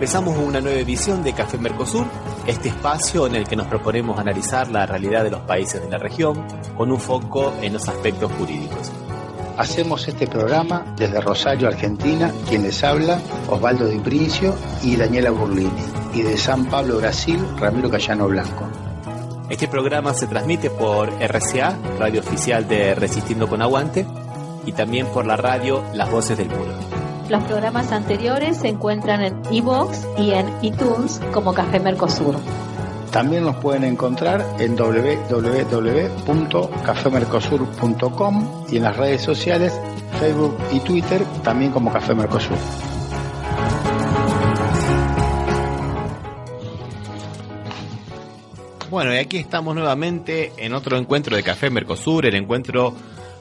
Empezamos una nueva edición de Café Mercosur, este espacio en el que nos proponemos analizar la realidad de los países de la región con un foco en los aspectos jurídicos. Hacemos este programa desde Rosario, Argentina, quien les habla, Osvaldo Di Princio y Daniela Burlini, y de San Pablo, Brasil, Ramiro Cayano Blanco. Este programa se transmite por RCA, radio oficial de Resistiendo con Aguante, y también por la radio Las Voces del Muro. Los programas anteriores se encuentran en iVoox y en iTunes como Café Mercosur. También nos pueden encontrar en www.cafemercosur.com y en las redes sociales, Facebook y Twitter, también como Café Mercosur. Bueno, y aquí estamos nuevamente en otro encuentro de Café Mercosur, el encuentro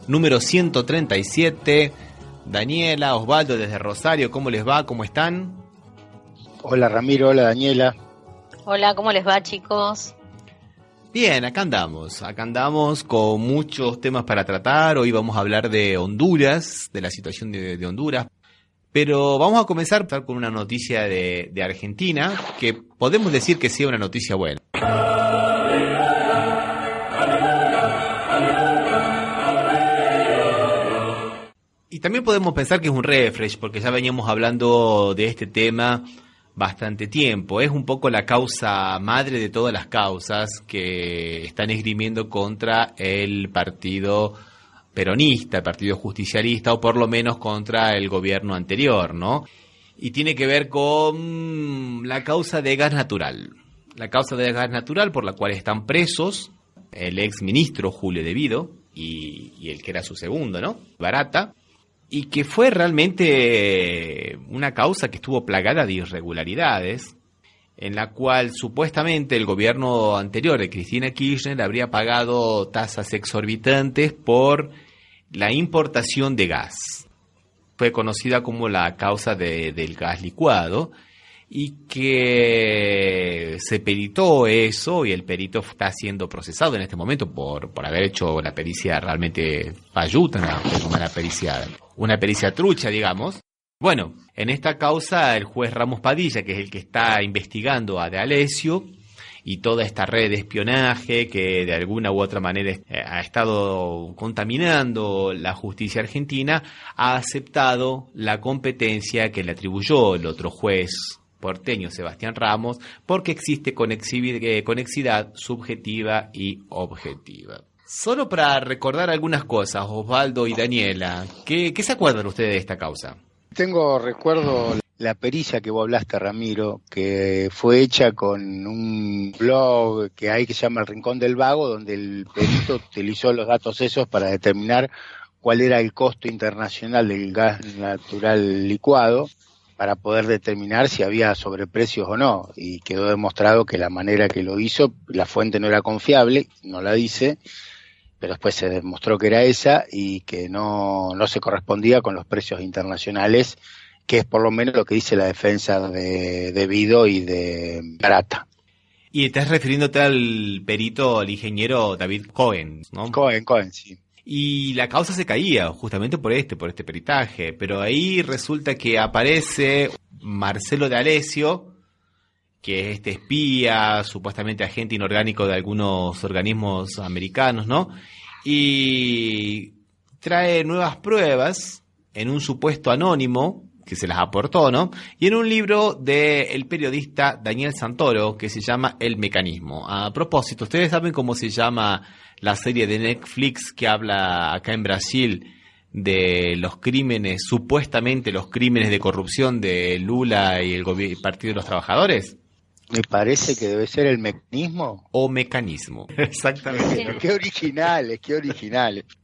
número 137. Daniela, Osvaldo desde Rosario, ¿cómo les va? ¿Cómo están? Hola Ramiro, hola Daniela. Hola, ¿cómo les va, chicos? Bien, acá andamos con muchos temas para tratar. Hoy vamos a hablar de Honduras, de la situación de Honduras. Pero vamos a comenzar con una noticia de Argentina, que podemos decir que sea una noticia buena. Y también podemos pensar que es un refresh, porque ya veníamos hablando de este tema bastante tiempo. Es un poco la causa madre de todas las causas que están esgrimiendo contra el partido peronista, el partido justicialista, o por lo menos contra el gobierno anterior, ¿no? Y tiene que ver con la causa de gas natural. La causa de gas natural por la cual están presos el ex ministro Julio De Vido y el que era su segundo, ¿no? Barata. Y que fue realmente una causa que estuvo plagada de irregularidades, en la cual supuestamente el gobierno anterior de Cristina Kirchner habría pagado tasas exorbitantes por la importación de gas. Fue conocida como la causa del gas licuado, y que se peritó eso, y el perito está siendo procesado en este momento por haber hecho la pericia realmente falluta, una pericia trucha, digamos. Bueno, en esta causa el juez Ramos Padilla, que es el que está investigando a De Alessio y toda esta red de espionaje que de alguna u otra manera ha estado contaminando la justicia argentina, ha aceptado la competencia que le atribuyó el otro juez porteño, Sebastián Ramos, porque existe conexidad subjetiva y objetiva. Solo para recordar algunas cosas, Osvaldo y Daniela, ¿qué se acuerdan ustedes de esta causa? Recuerdo la pericia que vos hablaste, Ramiro, que fue hecha con un blog que hay que se llama El Rincón del Vago, donde el perito utilizó los datos esos para determinar cuál era el costo internacional del gas natural licuado, para poder determinar si había sobreprecios o no, y quedó demostrado que la manera que lo hizo, la fuente no era confiable, no la dice, pero después se demostró que era esa y que no se correspondía con los precios internacionales, que es por lo menos lo que dice la defensa de Vido y de Barata. Y estás refiriéndote al perito, al ingeniero David Cohen, ¿no? Cohen, sí. Y la causa se caía justamente por este peritaje, pero ahí resulta que aparece Marcelo De Alessio, que es este espía, supuestamente agente inorgánico de algunos organismos americanos, ¿no? Y trae nuevas pruebas en un supuesto anónimo que se las aportó, ¿no? Y en un libro del periodista Daniel Santoro que se llama El Mecanismo. A propósito, ¿ustedes saben cómo se llama la serie de Netflix que habla acá en Brasil de los crímenes, supuestamente los crímenes de corrupción de Lula y el Partido de los Trabajadores? Me parece que debe ser El Mecanismo. O Mecanismo, exactamente. Pero qué originales.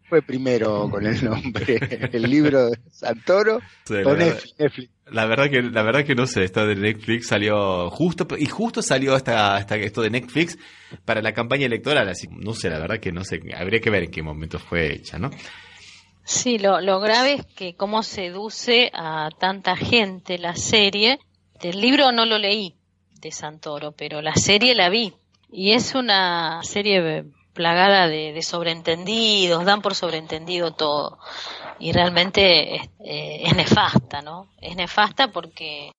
Fue primero con el nombre, el libro de Santoro, sí, o Netflix. La verdad que no sé, esto de Netflix salió justo salió esto de Netflix para la campaña electoral, así no sé, la verdad que no sé, habría que ver en qué momento fue hecha, ¿no? Sí, lo grave es que cómo seduce a tanta gente la serie. El libro no lo leí de Santoro, pero la serie la vi, y es una serie plagada de sobreentendidos, dan por sobreentendido todo, y realmente es nefasta, ¿no? Es nefasta porque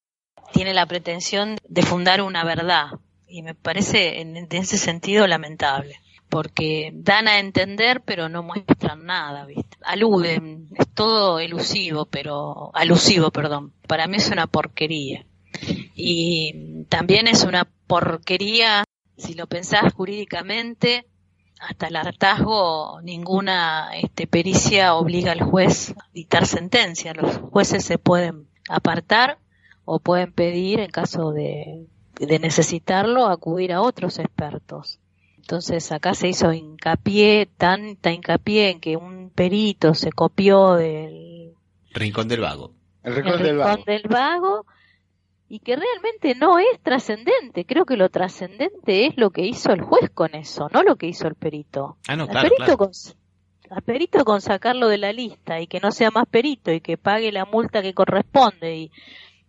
tiene la pretensión de fundar una verdad. Y me parece en ese sentido lamentable, porque dan a entender pero no muestran nada, ¿viste? Aluden, es todo alusivo, perdón. Para mí es una porquería. Y también es una porquería, si lo pensás jurídicamente, hasta el hartazgo, ninguna pericia obliga al juez a dictar sentencia. Los jueces se pueden apartar o pueden pedir, en caso de necesitarlo, acudir a otros expertos. Entonces acá se hizo tanta hincapié en que un perito se copió del Rincón del Vago. El Rincón del Vago. Y que realmente no es trascendente. Creo que lo trascendente es lo que hizo el juez con eso, no lo que hizo el perito. No, claro. Al perito con sacarlo de la lista y que no sea más perito y que pague la multa que corresponde y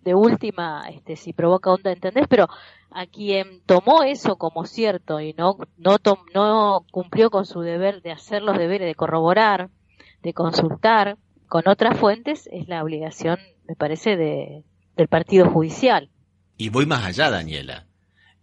de última, si provoca onda, ¿entendés? Pero a quien tomó eso como cierto y no cumplió con su deber de hacer los deberes, de corroborar, de consultar con otras fuentes, es la obligación, me parece, del partido judicial. Y voy más allá, Daniela.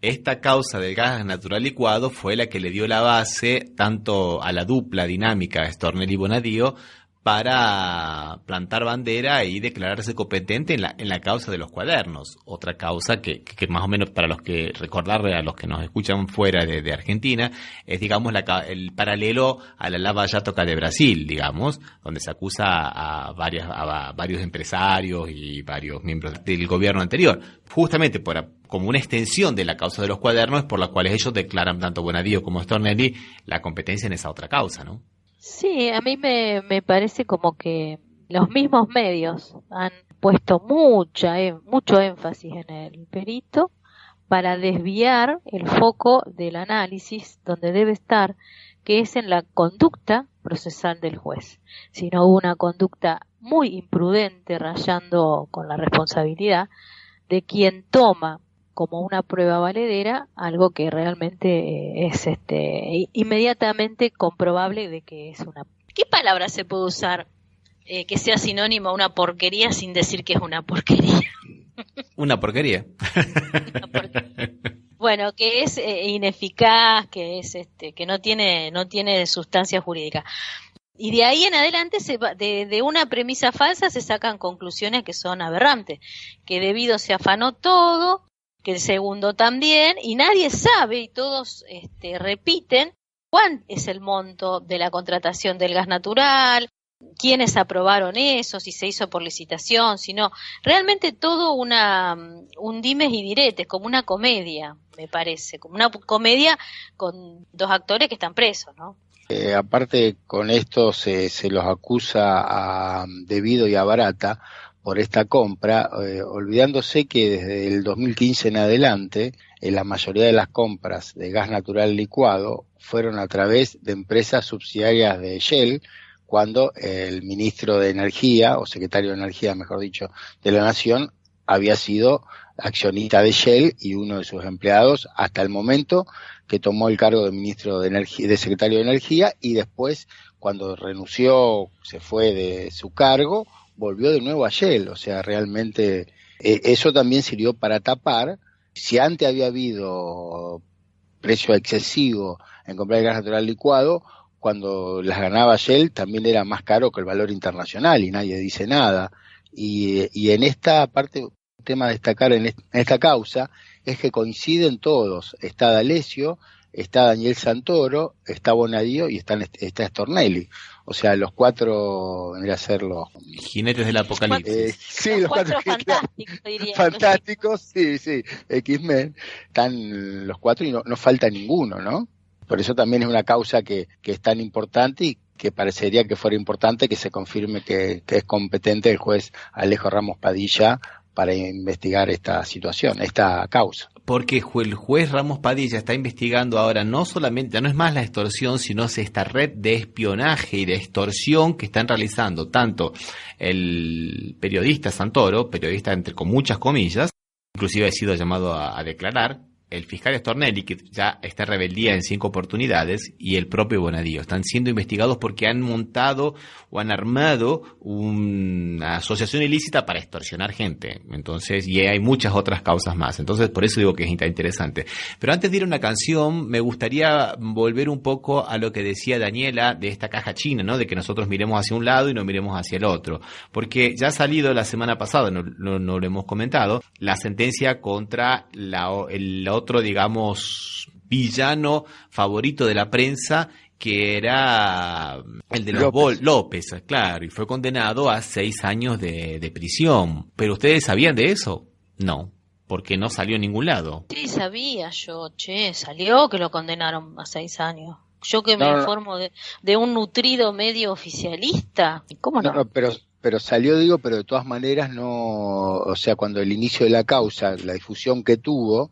Esta causa del gas natural licuado fue la que le dio la base tanto a la dupla dinámica Stornelli y Bonadío para plantar bandera y declararse competente en la causa de los cuadernos. Otra causa que más o menos, para los que recordarle a los que nos escuchan fuera de Argentina, es, digamos, el paralelo a la Lava Jato de Brasil, digamos, donde se acusa a varios empresarios y varios miembros del gobierno anterior, justamente como una extensión de la causa de los cuadernos, por la cuales ellos declaran, tanto Bonadío como Stornelli, la competencia en esa otra causa, ¿no? Sí, a mí me parece como que los mismos medios han puesto mucho énfasis en el perito para desviar el foco del análisis donde debe estar, que es en la conducta procesal del juez. Si no hubo una conducta muy imprudente, rayando con la responsabilidad de quien toma como una prueba valedera algo que realmente es inmediatamente comprobable de que es una... ¿Qué palabra se puede usar que sea sinónimo a una porquería sin decir que es una porquería? Una porquería. Bueno, que es ineficaz, que es que no tiene sustancia jurídica. Y de ahí en adelante de una premisa falsa se sacan conclusiones que son aberrantes, que debido se afanó todo, que el segundo también, y nadie sabe, y todos repiten cuál es el monto de la contratación del gas natural, quiénes aprobaron eso, si se hizo por licitación, si no. Realmente todo un dimes y diretes, como una comedia, me parece, como una comedia con dos actores que están presos, ¿no? Aparte, con esto se los acusa a Debido y a Barata por esta compra, olvidándose que desde el 2015 en adelante, la mayoría de las compras de gas natural licuado fueron a través de empresas subsidiarias de Shell, cuando el ministro de Energía, o secretario de Energía, mejor dicho, de la Nación, había sido accionista de Shell y uno de sus empleados hasta el momento que tomó el cargo de ministro de Energía, de secretario de Energía, y después, cuando renunció, se fue de su cargo, volvió de nuevo a Shell. O sea, realmente eso también sirvió para tapar. Si antes había habido precio excesivo en comprar el gas natural licuado, cuando las ganaba Shell también era más caro que el valor internacional y nadie dice nada. Y en esta parte, un tema a destacar en esta causa es que coinciden todos. Está D'Alessio, está Daniel Santoro, está Bonadío y está Stornelli. O sea, los cuatro vendría a ser los jinetes del apocalipsis. Sí, los cuatro fantásticos, diría. Fantásticos, sí, X-Men. Están los cuatro y no falta ninguno, ¿no? Por eso también es una causa que es tan importante y que parecería que fuera importante que se confirme que es competente el juez Alejo Ramos Padilla para investigar esta situación, esta causa. Porque el juez Ramos Padilla está investigando ahora no solamente, ya no es más la extorsión, sino esta red de espionaje y de extorsión que están realizando tanto el periodista Santoro, periodista con muchas comillas, inclusive ha sido llamado a declarar, el fiscal Stornelli, que ya está en rebeldía en 5 oportunidades, y el propio Bonadío. Están siendo investigados porque han montado o han armado una asociación ilícita para extorsionar gente. Entonces, y hay muchas otras causas más. Entonces, por eso digo que es interesante. Pero antes de ir a una canción, me gustaría volver un poco a lo que decía Daniela de esta caja china, ¿no? De que nosotros miremos hacia un lado y no miremos hacia el otro. Porque ya ha salido la semana pasada, no lo hemos comentado, la sentencia contra el otro, digamos, villano favorito de la prensa, que era el de los López, claro, y fue condenado a 6 años de prisión. ¿Pero ustedes sabían de eso? No, porque no salió en ningún lado. Sí, sabía yo, salió que lo condenaron a 6 años. Yo que me informo de un nutrido medio oficialista, ¿cómo no? No, pero salió, digo, pero de todas maneras no, o sea, cuando el inicio de la causa, la difusión que tuvo,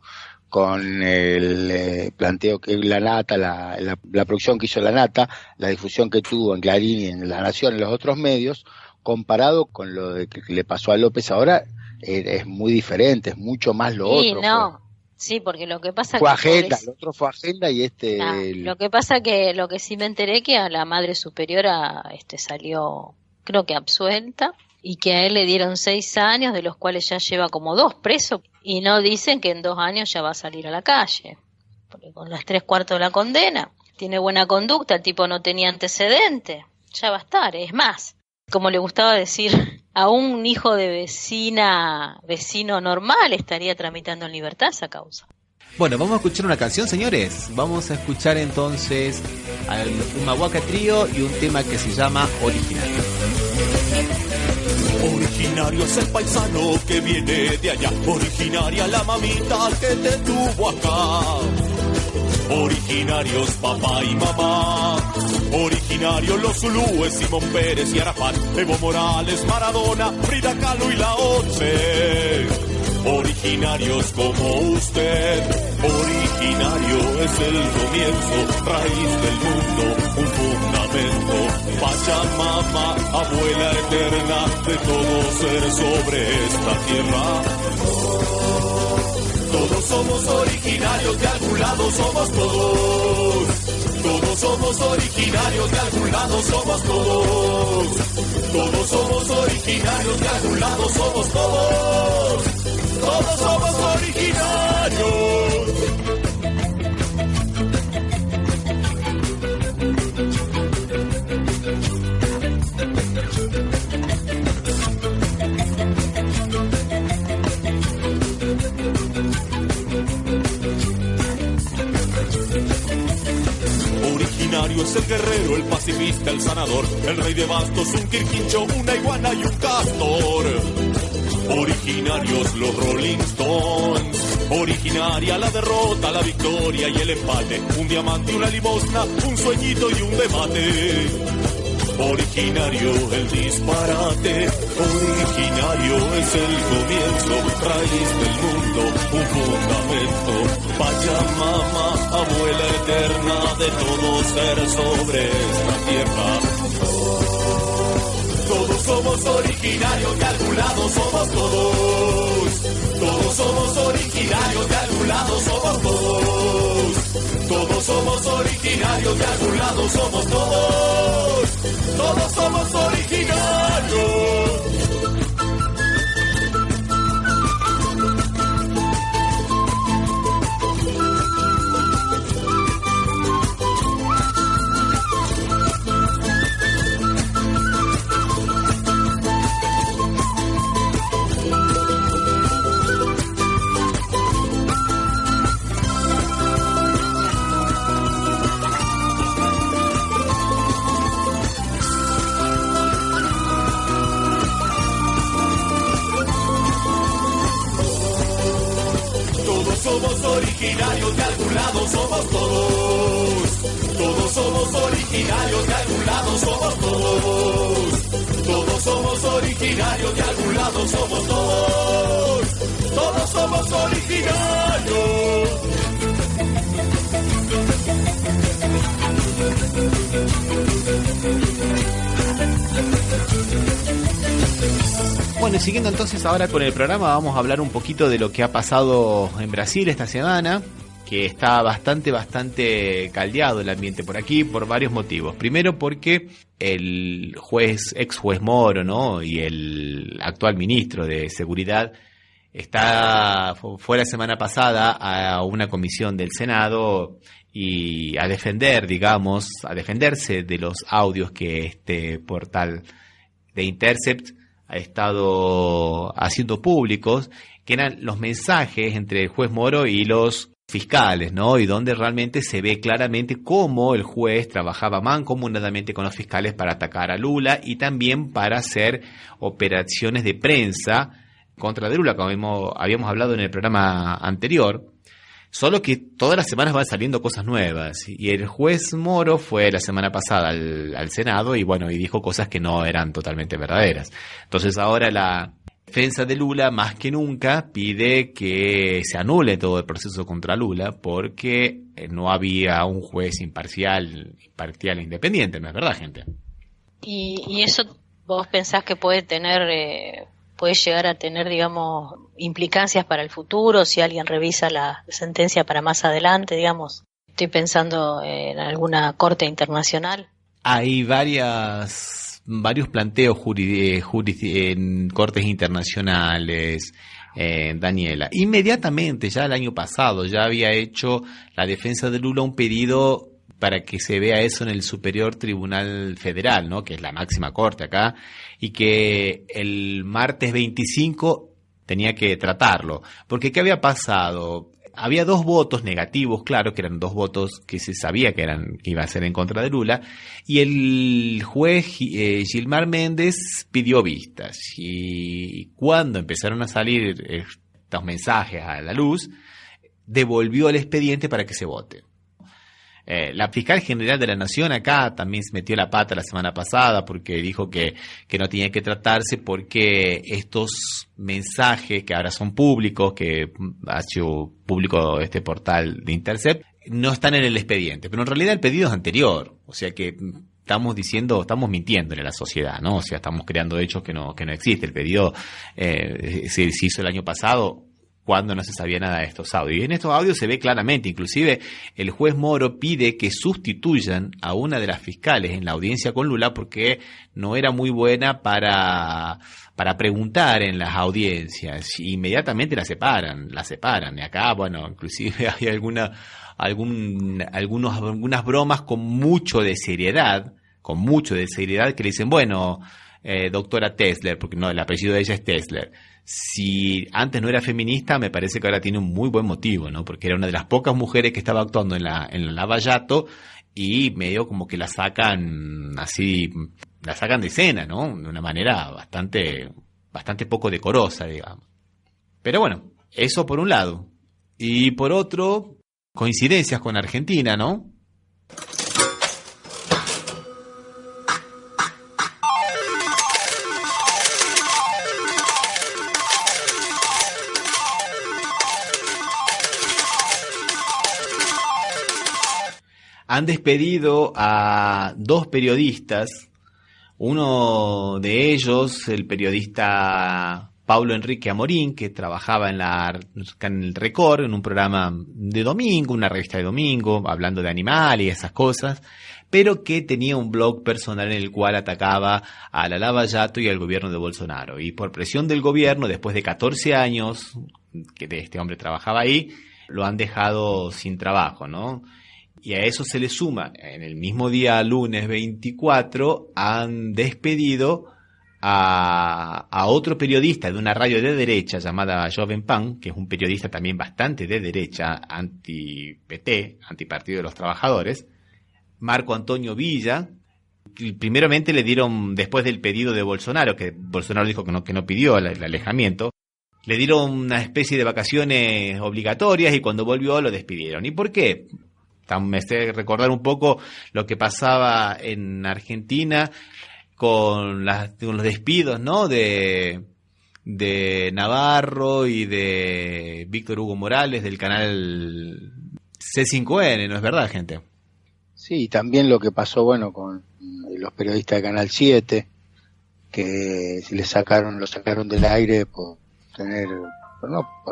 con el planteo que la Nata, la producción que hizo la Nata, la difusión que tuvo en Clarín y en La Nación, en los otros medios, comparado con lo de que le pasó a López ahora, es muy diferente, es mucho más lo otro. No. Sí, porque lo que pasa fue agenda, el otro fue agenda y Lo que pasa que lo que sí me enteré que a la madre superiora salió, creo que absuelta, y que a él le dieron 6 años, de los cuales ya lleva como 2 presos, y no dicen que en 2 años ya va a salir a la calle, porque con las 3/4 de la condena, tiene buena conducta, el tipo no tenía antecedentes, ya va a estar. Es más, como le gustaba decir, a un hijo de vecino normal estaría tramitando en libertad esa causa. Bueno, vamos a escuchar una canción, señores. Vamos a escuchar entonces al Humahuaca Trío y un tema que se llama Originario. Originario es el paisano que viene de allá. Originaria la mamita que te tuvo acá. Originarios papá y mamá. Originarios los zulúes, Simón Pérez y Arafat, Evo Morales, Maradona, Frida Kahlo y la Once. Originarios como usted. Originario es el comienzo, raíz del mundo, un fundamento. Pachamama, abuela eterna de todo ser sobre esta tierra. Todos somos originarios, de algún lado somos todos. Todos somos originarios, de algún lado somos todos. Todos somos originarios, de algún lado somos todos. Todos somos originarios. Originario es el guerrero, el pacifista, el sanador, el rey de bastos, un quirquincho, una iguana y un castor. Originarios los Rolling Stones. Originaria la derrota, la victoria y el empate. Un diamante, una limosna, un sueñito y un debate. Originario el disparate. Originario es el comienzo, raíz del mundo, un fundamento. Pachamama, abuela eterna de todo ser sobre esta tierra. Todos somos originarios, de algún lado somos todos. Todos somos originarios, de algún lado somos todos. Todos somos originarios, de algún lado somos todos. Todos somos originarios. Somos originarios, de algún lado somos todos. Todos somos originarios, de algún lado somos todos. Todos somos originarios, de algún lado somos todos. Todos somos originarios. Bueno, y siguiendo entonces ahora con el programa, vamos a hablar un poquito de lo que ha pasado en Brasil esta semana, que está bastante caldeado el ambiente por aquí por varios motivos. Primero porque el ex juez Moro, ¿no?, y el actual ministro de Seguridad fue la semana pasada a una comisión del Senado y a defenderse de los audios que este portal de Intercept ha estado haciendo públicos, que eran los mensajes entre el juez Moro y los fiscales, ¿no? Y donde realmente se ve claramente cómo el juez trabajaba mancomunadamente con los fiscales para atacar a Lula y también para hacer operaciones de prensa contra de Lula, como habíamos hablado en el programa anterior. Solo que todas las semanas van saliendo cosas nuevas. Y el juez Moro fue la semana pasada al Senado y dijo cosas que no eran totalmente verdaderas. Entonces ahora la defensa de Lula, más que nunca, pide que se anule todo el proceso contra Lula porque no había un juez imparcial e independiente, ¿no es verdad, gente? Y eso vos pensás que puede llegar a tener, digamos, implicancias para el futuro si alguien revisa la sentencia para más adelante, digamos. Estoy pensando en alguna corte internacional. Hay varios planteos en cortes internacionales, Daniela. Inmediatamente, ya el año pasado, ya había hecho la defensa de Lula un pedido para que se vea eso en el Superior Tribunal Federal, ¿no?, que es la máxima corte acá, y que el martes 25 tenía que tratarlo. Porque ¿qué había pasado? Había 2 votos negativos, claro, que eran 2 votos que se sabía que iba a ser en contra de Lula, y el juez Gilmar Méndez pidió vistas. Y cuando empezaron a salir estos mensajes a la luz, devolvió el expediente para que se vote. La fiscal general de la Nación acá también se metió la pata la semana pasada porque dijo que no tenía que tratarse porque estos mensajes que ahora son públicos, que ha hecho público este portal de Intercept, no están en el expediente. Pero en realidad el pedido es anterior, o sea que estamos mintiéndole a la sociedad, ¿no? O sea, estamos creando hechos que no existe. El pedido se hizo el año pasado, cuando no se sabía nada de estos audios. Y en estos audios se ve claramente, inclusive el juez Moro pide que sustituyan a una de las fiscales en la audiencia con Lula porque no era muy buena para preguntar en las audiencias. Inmediatamente la separan. Y acá, inclusive hay algunas bromas con mucho de seriedad, que le dicen, doctora Tesler, porque no, el apellido de ella es Tesler. Si antes no era feminista, me parece que ahora tiene un muy buen motivo, ¿no? Porque era una de las pocas mujeres que estaba actuando en la Lava Jato y medio como que la sacan de escena, ¿no? De una manera bastante poco decorosa, digamos. Pero bueno, eso por un lado. Y por otro, coincidencias con Argentina, ¿no? Han despedido a 2 periodistas, uno de ellos, el periodista Pablo Enrique Amorín, que trabajaba en el Record, en un programa de domingo, una revista de domingo, hablando de animales y esas cosas, pero que tenía un blog personal en el cual atacaba a la Lava Jato y al gobierno de Bolsonaro. Y por presión del gobierno, después de 14 años que este hombre trabajaba ahí, lo han dejado sin trabajo, ¿no? Y a eso se le suma, en el mismo día, lunes 24, han despedido a otro periodista de una radio de derecha llamada Joven Pan, que es un periodista también bastante de derecha, anti-PT, antipartido de los trabajadores, Marco Antonio Villa. Primeramente le dieron, después del pedido de Bolsonaro, que Bolsonaro dijo que no pidió el alejamiento, le dieron una especie de vacaciones obligatorias y cuando volvió lo despidieron. ¿Y por qué? Me hace recordar un poco lo que pasaba en Argentina con los despidos, ¿no?, de Navarro y de Víctor Hugo Morales del canal C5N, ¿no es verdad, gente? Sí, también lo que pasó, con los periodistas de Canal 7, que lo sacaron del aire por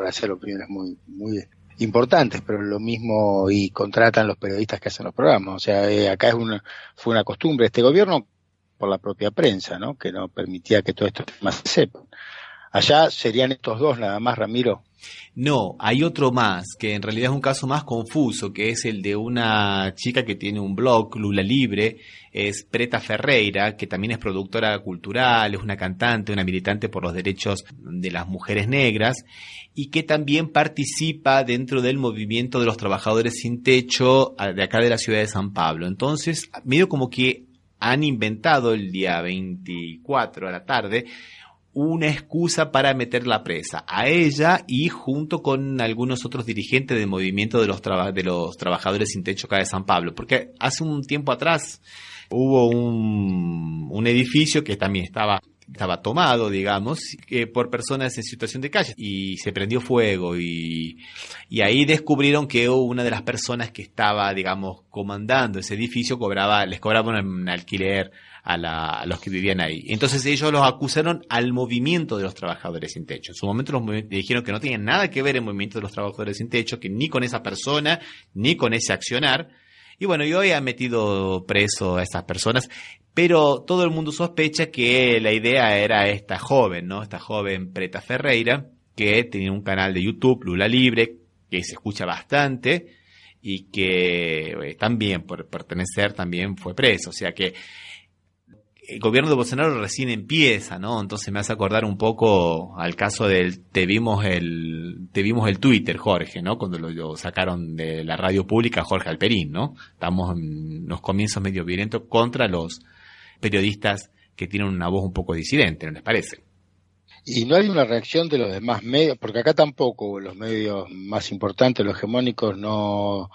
hacer opiniones muy, muy importantes, pero lo mismo y contratan los periodistas que hacen los programas. O sea, acá fue una costumbre de este gobierno por la propia prensa, ¿no? Que no permitía que todos estos temas se sepan. Allá serían estos dos nada más, Ramiro. No, hay otro más, que en realidad es un caso más confuso, que es el de una chica que tiene un blog, Lula Libre, es Preta Ferreira, que también es productora cultural, es una cantante, una militante por los derechos de las mujeres negras, y que también participa dentro del movimiento de los trabajadores sin techo de acá de la ciudad de San Pablo. Entonces, medio como que han inventado el día 24 a la tarde una excusa para meterla presa a ella y junto con algunos otros dirigentes del movimiento de los trabajadores sin techo acá de San Pablo, porque hace un tiempo atrás hubo un edificio que también estaba tomado, digamos, por personas en situación de calle y se prendió fuego y ahí descubrieron que una de las personas que estaba, digamos, comandando ese edificio les cobraban un alquiler a los que vivían ahí. Entonces ellos los acusaron al movimiento de los trabajadores sin techo. En su momento los dijeron que no tenían nada que ver el movimiento de los trabajadores sin techo, que ni con esa persona, ni con ese accionar. Y bueno, y hoy han metido preso a esas personas, pero todo el mundo sospecha que la idea era esta joven, ¿no? Esta joven Preta Ferreira, que tenía un canal de YouTube, Lula Libre, que se escucha bastante, y que también, por pertenecer, también fue preso. O sea que el gobierno de Bolsonaro recién empieza, ¿no? Entonces me hace acordar un poco al caso del te vimos el Twitter, Jorge, ¿no? Cuando lo sacaron de la radio pública, Jorge Alperín, ¿no? Estamos en los comienzos medio violentos contra los periodistas que tienen una voz un poco disidente, ¿no les parece? Y no hay una reacción de los demás medios, porque acá tampoco los medios más importantes, los hegemónicos, no...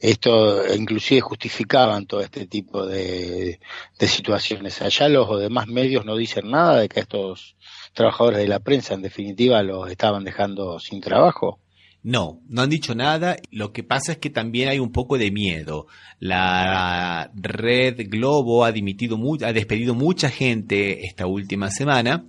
Esto inclusive justificaban todo este tipo de situaciones. Allá los demás medios no dicen nada de que estos trabajadores de la prensa en definitiva los estaban dejando sin trabajo. No han dicho nada. Lo que pasa es que también hay un poco de miedo. La red Globo ha despedido mucha gente esta última semana.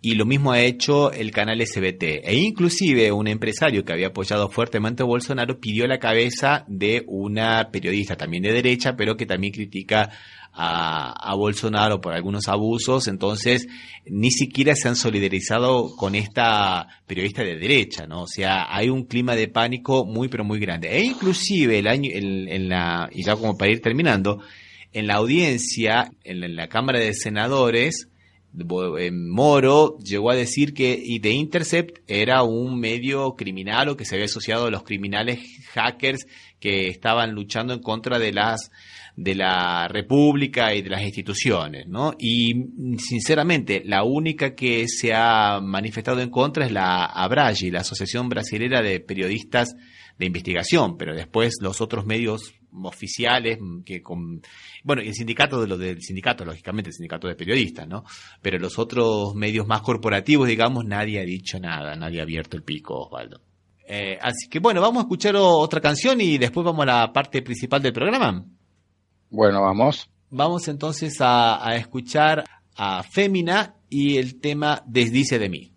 Y lo mismo ha hecho el canal SBT. E inclusive un empresario que había apoyado fuertemente a Bolsonaro pidió la cabeza de una periodista también de derecha, pero que también critica a Bolsonaro por algunos abusos. Entonces, ni siquiera se han solidarizado con esta periodista de derecha, ¿no? O sea, hay un clima de pánico muy, pero muy grande. E inclusive y ya como para ir terminando, en la audiencia, en la Cámara de Senadores, Moro llegó a decir que The Intercept era un medio criminal o que se había asociado a los criminales hackers que estaban luchando en contra de la República y de las instituciones, ¿no? Y sinceramente la única que se ha manifestado en contra es la ABRAGI, la Asociación Brasilera de Periodistas de Investigación, pero después los otros medios oficiales y el sindicato del sindicato, lógicamente el sindicato de periodistas, ¿no? Pero los otros medios más corporativos, digamos, nadie ha dicho nada, nadie ha abierto el pico, Osvaldo. Así que bueno, vamos a escuchar otra canción y después vamos a la parte principal del programa. Bueno, vamos. Vamos entonces a escuchar a Fémina y el tema Desdice de mí.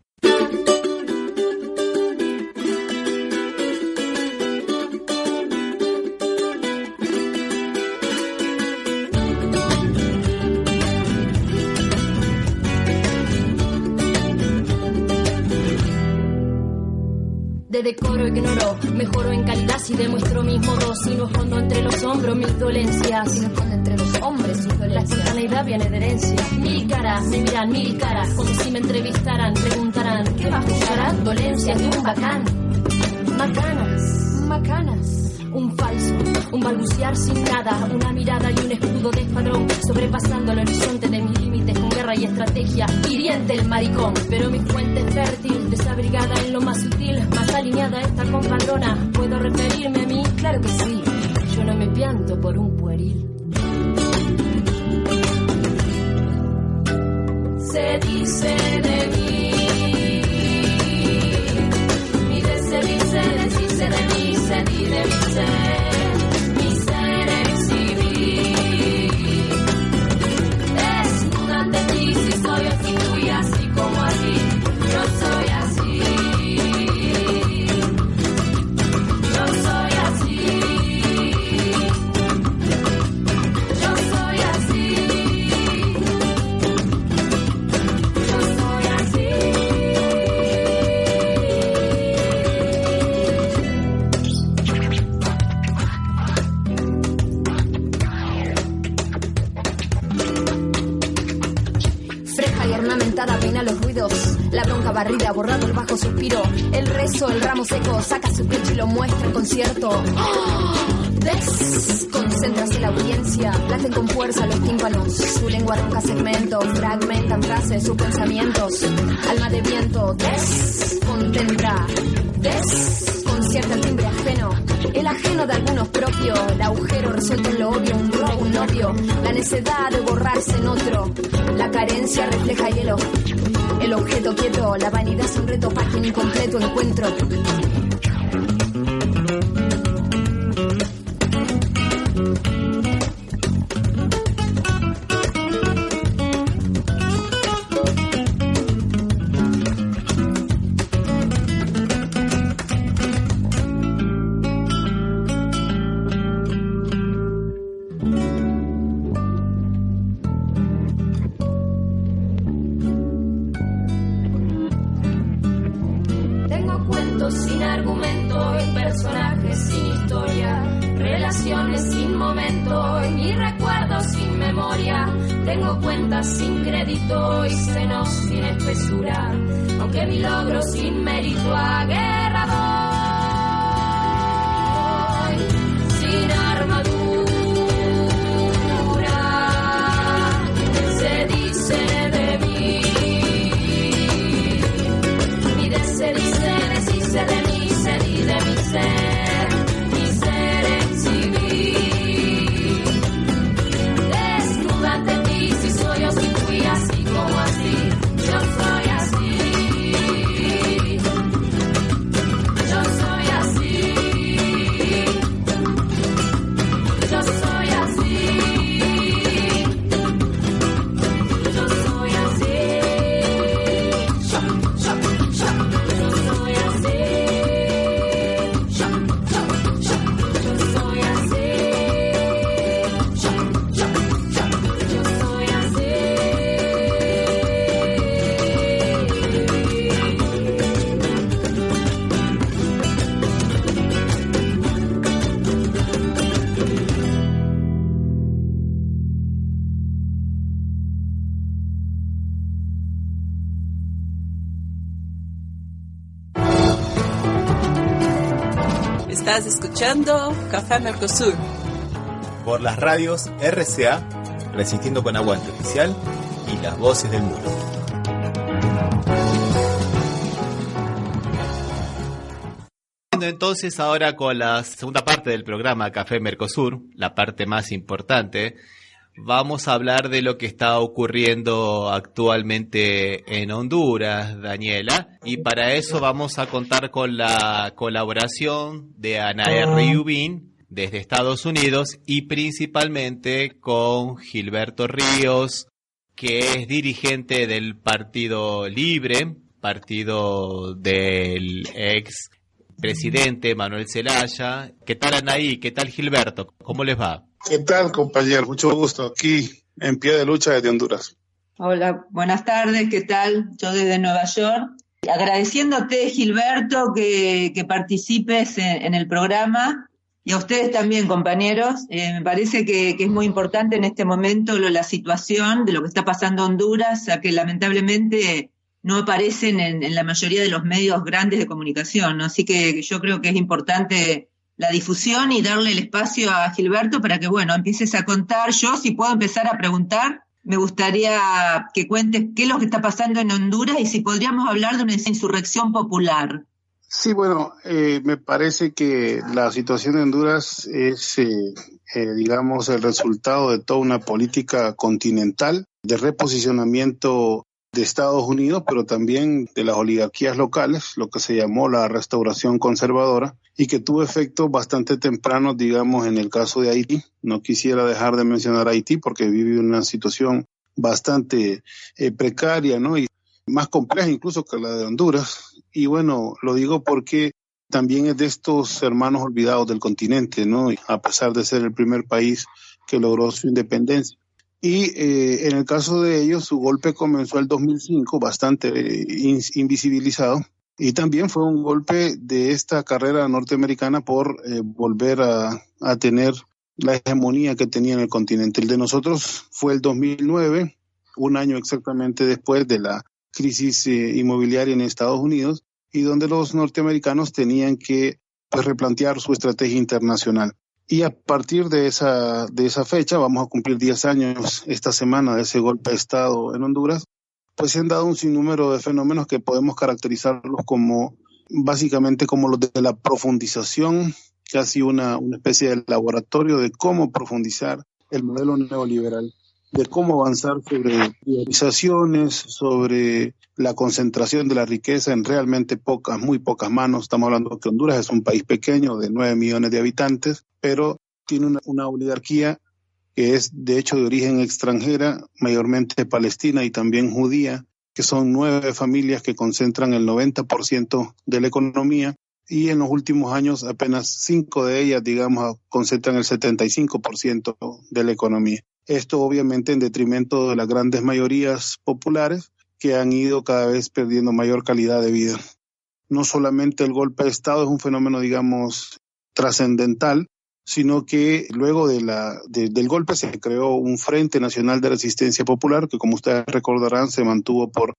De decoro ignoro, mejoro en calidad si demuestro mis modos, si no escondo entre los hombros mis dolencias, si no escondo entre los hombres mis dolencias. La espontaneidad viene de herencia. Mil caras, me miran mil caras, como si me entrevistaran, preguntarán, ¿qué va a escuchar? Dolencias de un bacán, macanas, un falso, un balbucear sin nada, una mirada y un escudo de espadrón, sobrepasando el horizonte de mis límites con guerra y estrategia, hiriente el maricón, pero mi fuente es fértil, desabrigada en lo más sutil, más alineada esta compadrona, ¿puedo referirme a mí? Claro que sí, yo no me pianto por un pueril. Se dice de mí, mi se dice, desdice de mí, se dice, mi ser exhibí, desnuda ante ti si soy barrida, borrado el bajo suspiro. El rezo, el ramo seco, saca su pecho y lo muestra en concierto. Desconcéntrase la audiencia, laten con fuerza los tímpanos. Su lengua arranca segmentos, fragmentan frases, sus pensamientos. Alma de viento, descontempla, desconcierta el timbre ajeno. El ajeno de algunos propio, el agujero resuelto en lo obvio, un robo, un novio. La necedad de borrarse en otro, la carencia refleja hielo. El objeto quieto, la vanidad es un reto para un incompleto encuentro. Sin crédito y senos sin espesura, aunque mi logro sin mérito a guerra doy, sin armadura, se dice de mí, se dice, deshice de mí, se di de mi ser, mi ser en civil, desnuda ante ti, si soy o si fui así como así, yo soy así, yo soy así, yo soy así, yo soy así, yo soy así, Estás escuchando Café Mercosur por las radios RCA, Resistiendo con Aguante Oficial y Las Voces del Muro. Entonces ahora con la segunda parte del programa Café Mercosur, la parte más importante, vamos a hablar de lo que está ocurriendo actualmente en Honduras, Daniela, y para eso vamos a contar con la colaboración de Ana Rubin desde Estados Unidos y principalmente con Gilberto Ríos, que es dirigente del Partido Libre, partido del ex presidente Manuel Zelaya. ¿Qué tal, Anaí? ¿Qué tal, Gilberto? ¿Cómo les va? ¿Qué tal, compañero? Mucho gusto. Aquí en pie de lucha desde Honduras. Hola, buenas tardes. ¿Qué tal? Yo desde Nueva York. Agradeciéndote, Gilberto, que participes en el programa. Y a ustedes también, compañeros. Me parece que es muy importante en este momento la situación de lo que está pasando en Honduras, ya que lamentablemente no aparecen en la mayoría de los medios grandes de comunicación, ¿no? Así que yo creo que es importante la difusión y darle el espacio a Gilberto para que, bueno, empieces a contar. Yo, si puedo empezar a preguntar, me gustaría que cuentes qué es lo que está pasando en Honduras y si podríamos hablar de una insurrección popular. Sí, bueno, me parece que la situación de Honduras es, digamos, el resultado de toda una política continental de reposicionamiento de Estados Unidos, pero también de las oligarquías locales, lo que se llamó la restauración conservadora, y que tuvo efectos bastante tempranos, digamos, en el caso de Haití. No quisiera dejar de mencionar a Haití porque vive una situación bastante precaria, ¿no? Y más compleja incluso que la de Honduras. Y bueno, lo digo porque también es de estos hermanos olvidados del continente, ¿no? A pesar de ser el primer país que logró su independencia. Y en el caso de ellos, su golpe comenzó el 2005, bastante invisibilizado, y también fue un golpe de esta carrera norteamericana por volver a tener la hegemonía que tenía en el continente. El de nosotros fue el 2009, un año exactamente después de la crisis inmobiliaria en Estados Unidos y donde los norteamericanos tenían que replantear su estrategia internacional. Y a partir de esa fecha, vamos a cumplir 10 años esta semana de ese golpe de Estado en Honduras, pues se han dado un sinnúmero de fenómenos que podemos caracterizarlos como básicamente como los de la profundización, casi una especie de laboratorio de cómo profundizar el modelo neoliberal, de cómo avanzar sobre privatizaciones, sobre la concentración de la riqueza en realmente muy pocas manos. Estamos hablando que Honduras es un país pequeño de 9 millones de habitantes, pero tiene una oligarquía que es de hecho de origen extranjera, mayormente palestina y también judía, que son 9 familias que concentran el 90% de la economía, y en los últimos años apenas 5 de ellas, digamos, concentran el 75% de la economía. Esto obviamente en detrimento de las grandes mayorías populares que han ido cada vez perdiendo mayor calidad de vida. No solamente el golpe de Estado es un fenómeno, digamos, trascendental, sino que luego del golpe se creó un Frente Nacional de Resistencia Popular que, como ustedes recordarán, se mantuvo por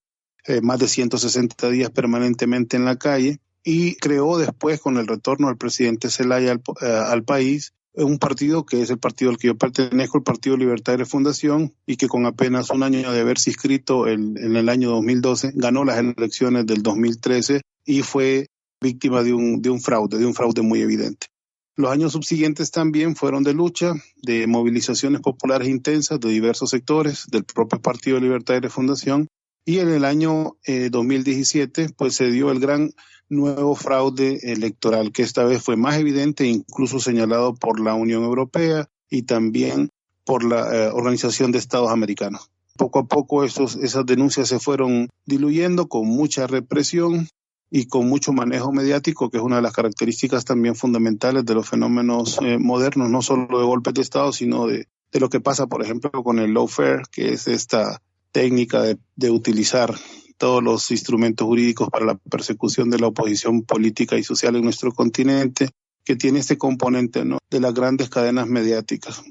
más de 160 días permanentemente en la calle y creó después, con el retorno del presidente Zelaya al país, un partido que es el partido al que yo pertenezco, el Partido Libertario de Fundación, y que con apenas un año de haberse inscrito en el año 2012, ganó las elecciones del 2013 y fue víctima de un fraude muy evidente. Los años subsiguientes también fueron de lucha, de movilizaciones populares intensas de diversos sectores del propio Partido Libertario de Fundación, y en el año 2017 pues se dio el gran nuevo fraude electoral, que esta vez fue más evidente, incluso señalado por la Unión Europea y también por la Organización de Estados Americanos. Poco a poco esas denuncias se fueron diluyendo con mucha represión y con mucho manejo mediático, que es una de las características también fundamentales de los fenómenos modernos, no solo de golpes de Estado, sino de lo que pasa, por ejemplo, con el lawfare, que es esta técnica de utilizar todos los instrumentos jurídicos para la persecución de la oposición política y social en nuestro continente, que tiene este componente, ¿no?, de las grandes cadenas mediáticas.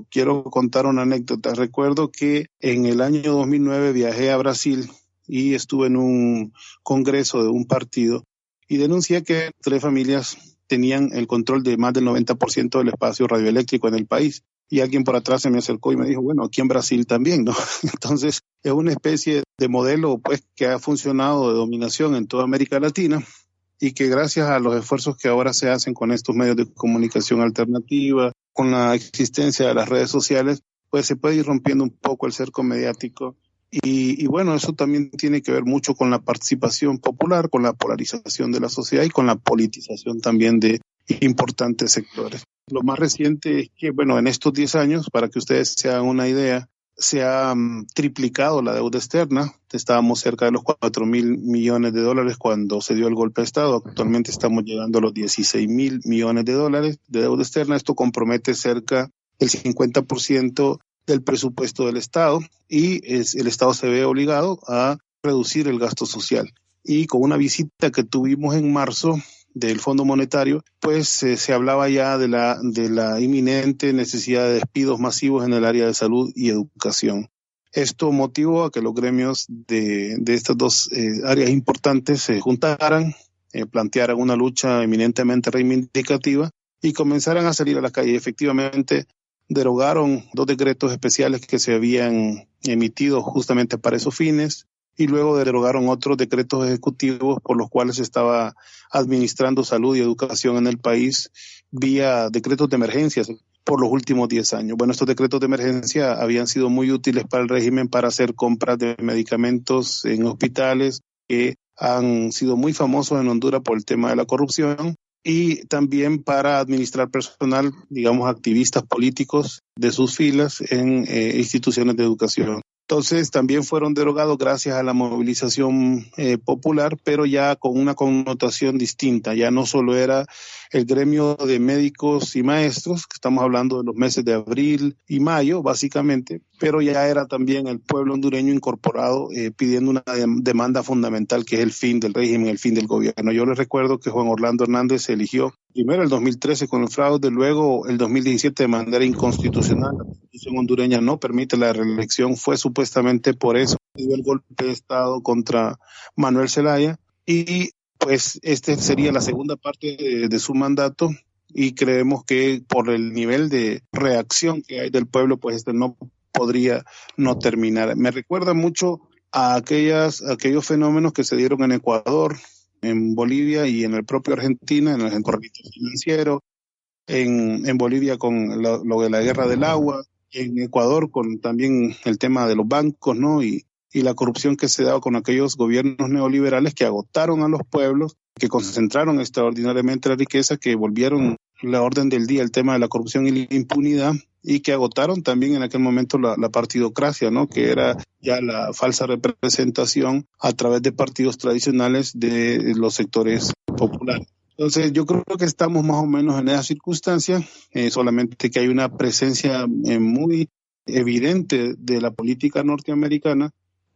Quiero contar una anécdota. Recuerdo que en el año 2009 viajé a Brasil y estuve en un congreso de un partido y denuncié que 3 familias tenían el control de más del 90% del espacio radioeléctrico en el país. Y alguien por atrás se me acercó y me dijo, bueno, aquí en Brasil también, ¿no? Entonces, es una especie de modelo, pues, que ha funcionado de dominación en toda América Latina y que gracias a los esfuerzos que ahora se hacen con estos medios de comunicación alternativa, con la existencia de las redes sociales, pues se puede ir rompiendo un poco el cerco mediático. Y bueno, eso también tiene que ver mucho con la participación popular, con la polarización de la sociedad y con la politización también de importantes sectores. Lo más reciente es que, bueno, en estos 10 años, para que ustedes se hagan una idea, se ha triplicado la deuda externa. Estábamos cerca de los $4,000 millones cuando se dio el golpe de Estado. Actualmente estamos llegando a los $16,000 millones de deuda externa. Esto compromete cerca del 50% del presupuesto del Estado y el Estado se ve obligado a reducir el gasto social. Y con una visita que tuvimos en marzo del Fondo Monetario, pues se hablaba ya de la inminente necesidad de despidos masivos en el área de salud y educación. Esto motivó a que los gremios de estas dos áreas importantes se juntaran, plantearan una lucha eminentemente reivindicativa y comenzaran a salir a la calle. Efectivamente, derogaron 2 decretos especiales que se habían emitido justamente para esos fines, y luego derogaron otros decretos ejecutivos por los cuales se estaba administrando salud y educación en el país vía decretos de emergencia por los últimos 10 años. Bueno, estos decretos de emergencia habían sido muy útiles para el régimen para hacer compras de medicamentos en hospitales que han sido muy famosos en Honduras por el tema de la corrupción, y también para administrar personal, digamos, activistas políticos de sus filas en instituciones de educación. Entonces también fueron derogados gracias a la movilización popular, pero ya con una connotación distinta. Ya no solo era el gremio de médicos y maestros, que estamos hablando de los meses de abril y mayo, básicamente, pero ya era también el pueblo hondureño incorporado pidiendo una demanda fundamental, que es el fin del régimen, el fin del gobierno. Yo les recuerdo que Juan Orlando Hernández se eligió primero el 2013 con el fraude, luego el 2017 de manera inconstitucional. La Constitución hondureña no permite la reelección, fue supuestamente por eso dio el golpe de Estado contra Manuel Zelaya, y pues este sería la segunda parte de su mandato, y creemos que por el nivel de reacción que hay del pueblo, pues este no podría no terminar. Me recuerda mucho a aquellos fenómenos que se dieron en Ecuador, en Bolivia y en el propio Argentina, en el corralito financiero, en Bolivia con lo de la guerra del agua, en Ecuador con también el tema de los bancos, ¿no? Y la corrupción que se daba con aquellos gobiernos neoliberales que agotaron a los pueblos, que concentraron extraordinariamente la riqueza, que volvieron la orden del día el tema de la corrupción y la impunidad, y que agotaron también en aquel momento la partidocracia, ¿no? Que era ya la falsa representación a través de partidos tradicionales de los sectores populares. Entonces yo creo que estamos más o menos en esa circunstancia, solamente que hay una presencia muy evidente de la política norteamericana.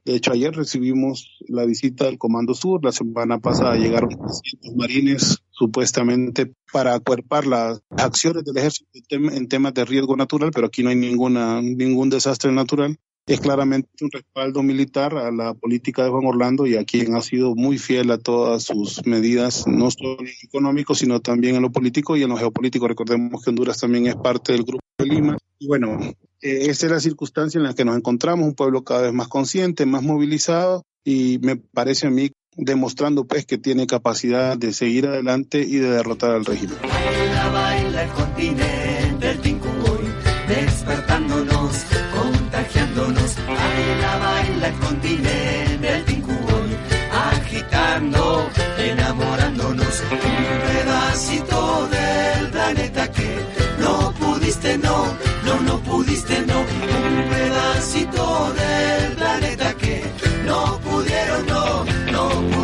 De hecho, ayer recibimos la visita del Comando Sur. La semana pasada llegaron 300 marines supuestamente para acuerpar las acciones del ejército en temas de riesgo natural, pero aquí no hay ningún desastre natural. Es claramente un respaldo militar a la política de Juan Orlando, y a quien ha sido muy fiel a todas sus medidas, no solo en lo económico, sino también en lo político y en lo geopolítico. Recordemos que Honduras también es parte del Grupo de Lima. Y bueno, esa es la circunstancia en la que nos encontramos, un pueblo cada vez más consciente, más movilizado, y me parece a mí demostrando pues que tiene capacidad de seguir adelante y de derrotar al régimen. Baila, baila el continente, el Tincuy, despertándonos, contagiándonos. Baila, baila el continente, el Tincuy, agitando, enamorándonos. Un pedacito del planeta que no pudiste, no pudiste, no. Un pedacito del planeta que no pudieron, no pudieron.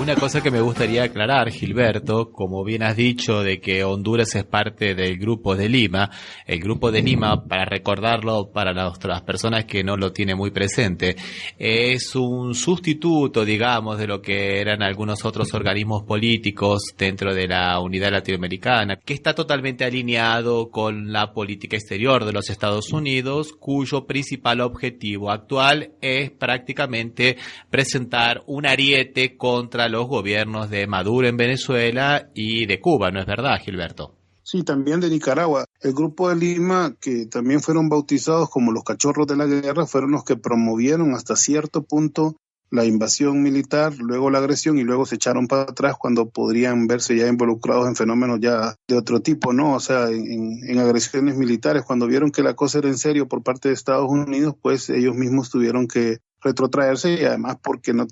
Una cosa que me gustaría aclarar, Gilberto, como bien has dicho de que Honduras es parte del Grupo de Lima, el Grupo de Lima, para recordarlo para las personas que no lo tienen muy presente, es un sustituto, digamos, de lo que eran algunos otros organismos políticos dentro de la unidad latinoamericana, que está totalmente alineado con la política exterior de los Estados Unidos, cuyo principal objetivo actual es prácticamente presentar un ariete contra los gobiernos de Maduro en Venezuela y de Cuba, ¿no es verdad, Gilberto? Sí, también de Nicaragua. El Grupo de Lima, que también fueron bautizados como los cachorros de la guerra, fueron los que promovieron hasta cierto punto la invasión militar, luego la agresión, y luego se echaron para atrás cuando podrían verse ya involucrados en fenómenos ya de otro tipo, ¿no? O sea, en agresiones militares. Cuando vieron que la cosa era en serio por parte de Estados Unidos, pues ellos mismos tuvieron que retrotraerse, y además porque no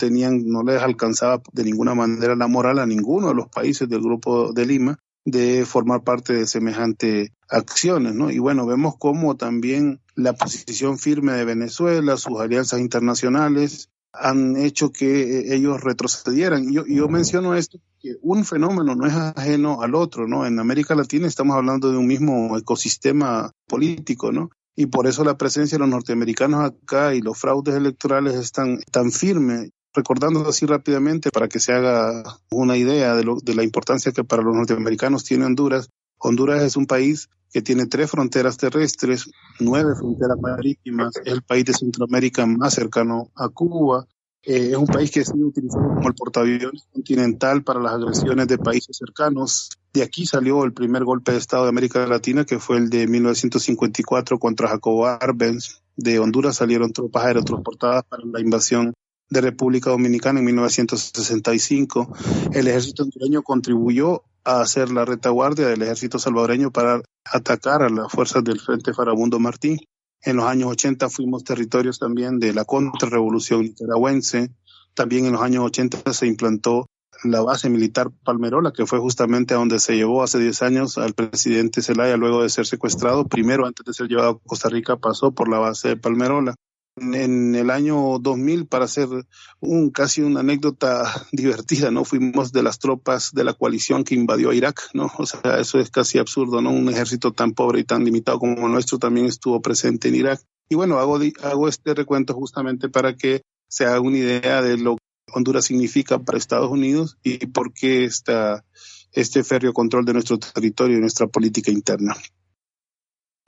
les alcanzaba de ninguna manera la moral a ninguno de los países del Grupo de Lima de formar parte de semejante acciones, ¿no? Y bueno, vemos cómo también la posición firme de Venezuela, sus alianzas internacionales, han hecho que ellos retrocedieran. Yo menciono esto, que un fenómeno no es ajeno al otro, ¿no? En América Latina estamos hablando de un mismo ecosistema político, ¿no? Y por eso la presencia de los norteamericanos acá y los fraudes electorales están tan firmes. Recordando así rápidamente, para que se haga una idea de la importancia que para los norteamericanos tiene Honduras. Honduras es un país que tiene 3 fronteras terrestres, 9 fronteras marítimas, es el país de Centroamérica más cercano a Cuba, es un país que ha sido utilizado como el portaaviones continental para las agresiones de países cercanos. De aquí salió el primer golpe de Estado de América Latina, que fue el de 1954 contra Jacobo Arbenz. De Honduras salieron tropas aerotransportadas para la invasión de República Dominicana en 1965. El ejército hondureño contribuyó a hacer la retaguardia del ejército salvadoreño para atacar a las fuerzas del Frente Farabundo Martí. En los años 80 fuimos territorios también de la contrarrevolución nicaragüense. También en los años 80 se implantó la base militar Palmerola, que fue justamente a donde se llevó hace 10 años al presidente Zelaya luego de ser secuestrado. Primero, antes de ser llevado a Costa Rica, pasó por la base de Palmerola. En el año 2000, para hacer casi una anécdota divertida, ¿no? Fuimos de las tropas de la coalición que invadió Irak, ¿no? O sea, eso es casi absurdo, ¿no? Un ejército tan pobre y tan limitado como el nuestro también estuvo presente en Irak. Y bueno, hago este recuento justamente para que se haga una idea de lo que Honduras significa para Estados Unidos y por qué este férreo control de nuestro territorio y nuestra política interna.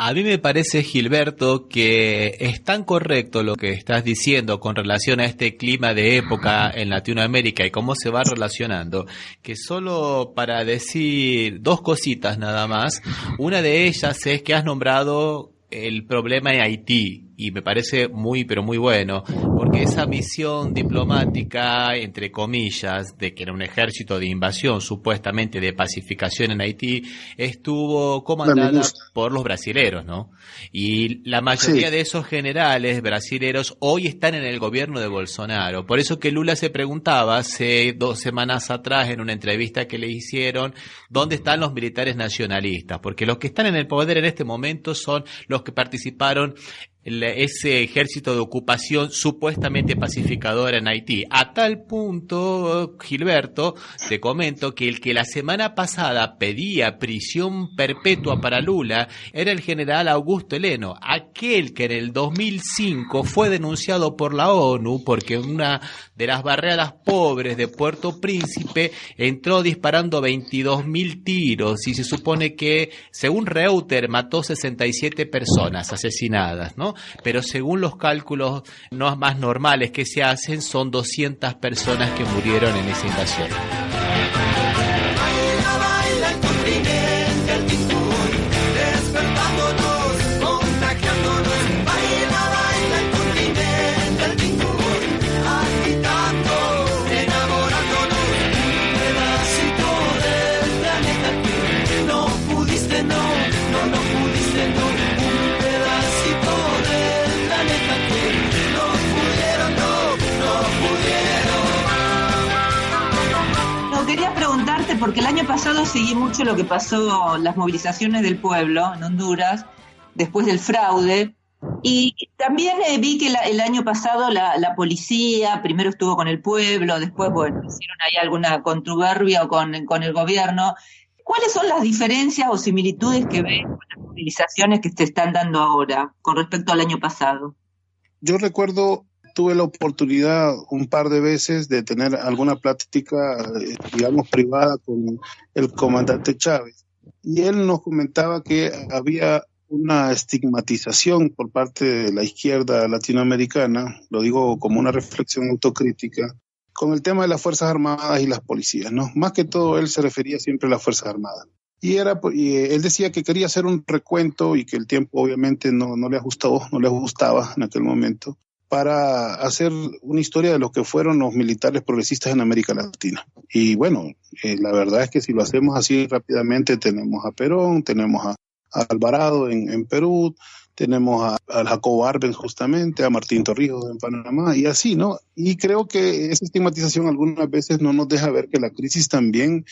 A mí me parece, Gilberto, que es tan correcto lo que estás diciendo con relación a este clima de época en Latinoamérica y cómo se va relacionando, que solo para decir dos cositas nada más, una de ellas es que has nombrado el problema en Haití, y me parece muy, pero muy bueno, porque esa misión diplomática, entre comillas, de que era un ejército de invasión, supuestamente de pacificación en Haití, estuvo comandada por los brasileros, ¿no? Y la mayoría de esos generales brasileros hoy están en el gobierno de Bolsonaro. Por eso que Lula se preguntaba hace 2 semanas atrás en una entrevista que le hicieron, ¿dónde están los militares nacionalistas? Porque los que están en el poder en este momento son los que participaron ese ejército de ocupación supuestamente pacificadora en Haití. A tal punto, Gilberto, te comento que el que la semana pasada pedía prisión perpetua para Lula era el general Augusto Heleno, aquel que en el 2005 fue denunciado por la ONU porque una de las barriadas pobres de Puerto Príncipe entró disparando 22.000 tiros y se supone que, según Reuters, mató 67 personas asesinadas, ¿no? Pero según los cálculos más normales que se hacen, son 200 personas que murieron en esa invasión. Porque el año pasado seguí mucho lo que pasó, las movilizaciones del pueblo en Honduras, después del fraude, y también vi que el año pasado la policía primero estuvo con el pueblo, después, bueno, hicieron ahí alguna controversia con el gobierno. ¿Cuáles son las diferencias o similitudes que ves con las movilizaciones que se están dando ahora con respecto al año pasado? Yo recuerdo... Tuve la oportunidad un par de veces de tener alguna plática, digamos, privada con el comandante Chávez. Y él nos comentaba que había una estigmatización por parte de la izquierda latinoamericana, lo digo como una reflexión autocrítica, con el tema de las Fuerzas Armadas y las policías, ¿no? Más que todo él se refería siempre a las Fuerzas Armadas. Y él decía que quería hacer un recuento y que el tiempo obviamente no le gustaba en aquel momento, para hacer una historia de lo que fueron los militares progresistas en América Latina. Y bueno, la verdad es que si lo hacemos así rápidamente, tenemos a Perón, tenemos a Alvarado en Perú, tenemos a Jacobo Arbenz justamente, a Martín Torrijos en Panamá, y así, ¿no? Y creo que esa estigmatización algunas veces no nos deja ver que la crisis también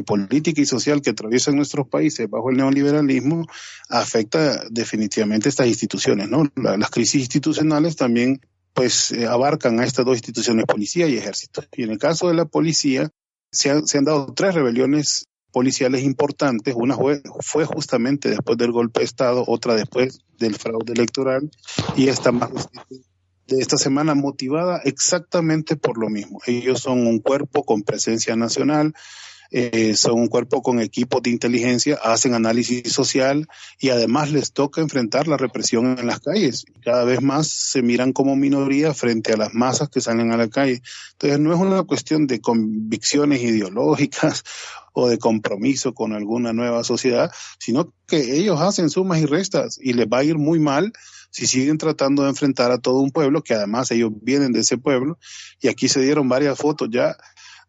política y social que atraviesan nuestros países bajo el neoliberalismo afecta definitivamente estas instituciones, ¿no? Las crisis institucionales también pues abarcan a estas dos instituciones, policía y ejército. Y en el caso de la policía se han dado 3 rebeliones policiales importantes. Una fue justamente después del golpe de Estado, otra después del fraude electoral, y esta más de esta semana motivada exactamente por lo mismo. Ellos son un cuerpo con presencia nacional, son un cuerpo con equipos de inteligencia, hacen análisis social y además les toca enfrentar la represión en las calles. Cada vez más se miran como minoría frente a las masas que salen a la calle. Entonces no es una cuestión de convicciones ideológicas o de compromiso con alguna nueva sociedad, sino que ellos hacen sumas y restas y les va a ir muy mal si siguen tratando de enfrentar a todo un pueblo, que además ellos vienen de ese pueblo, y aquí se dieron varias fotos ya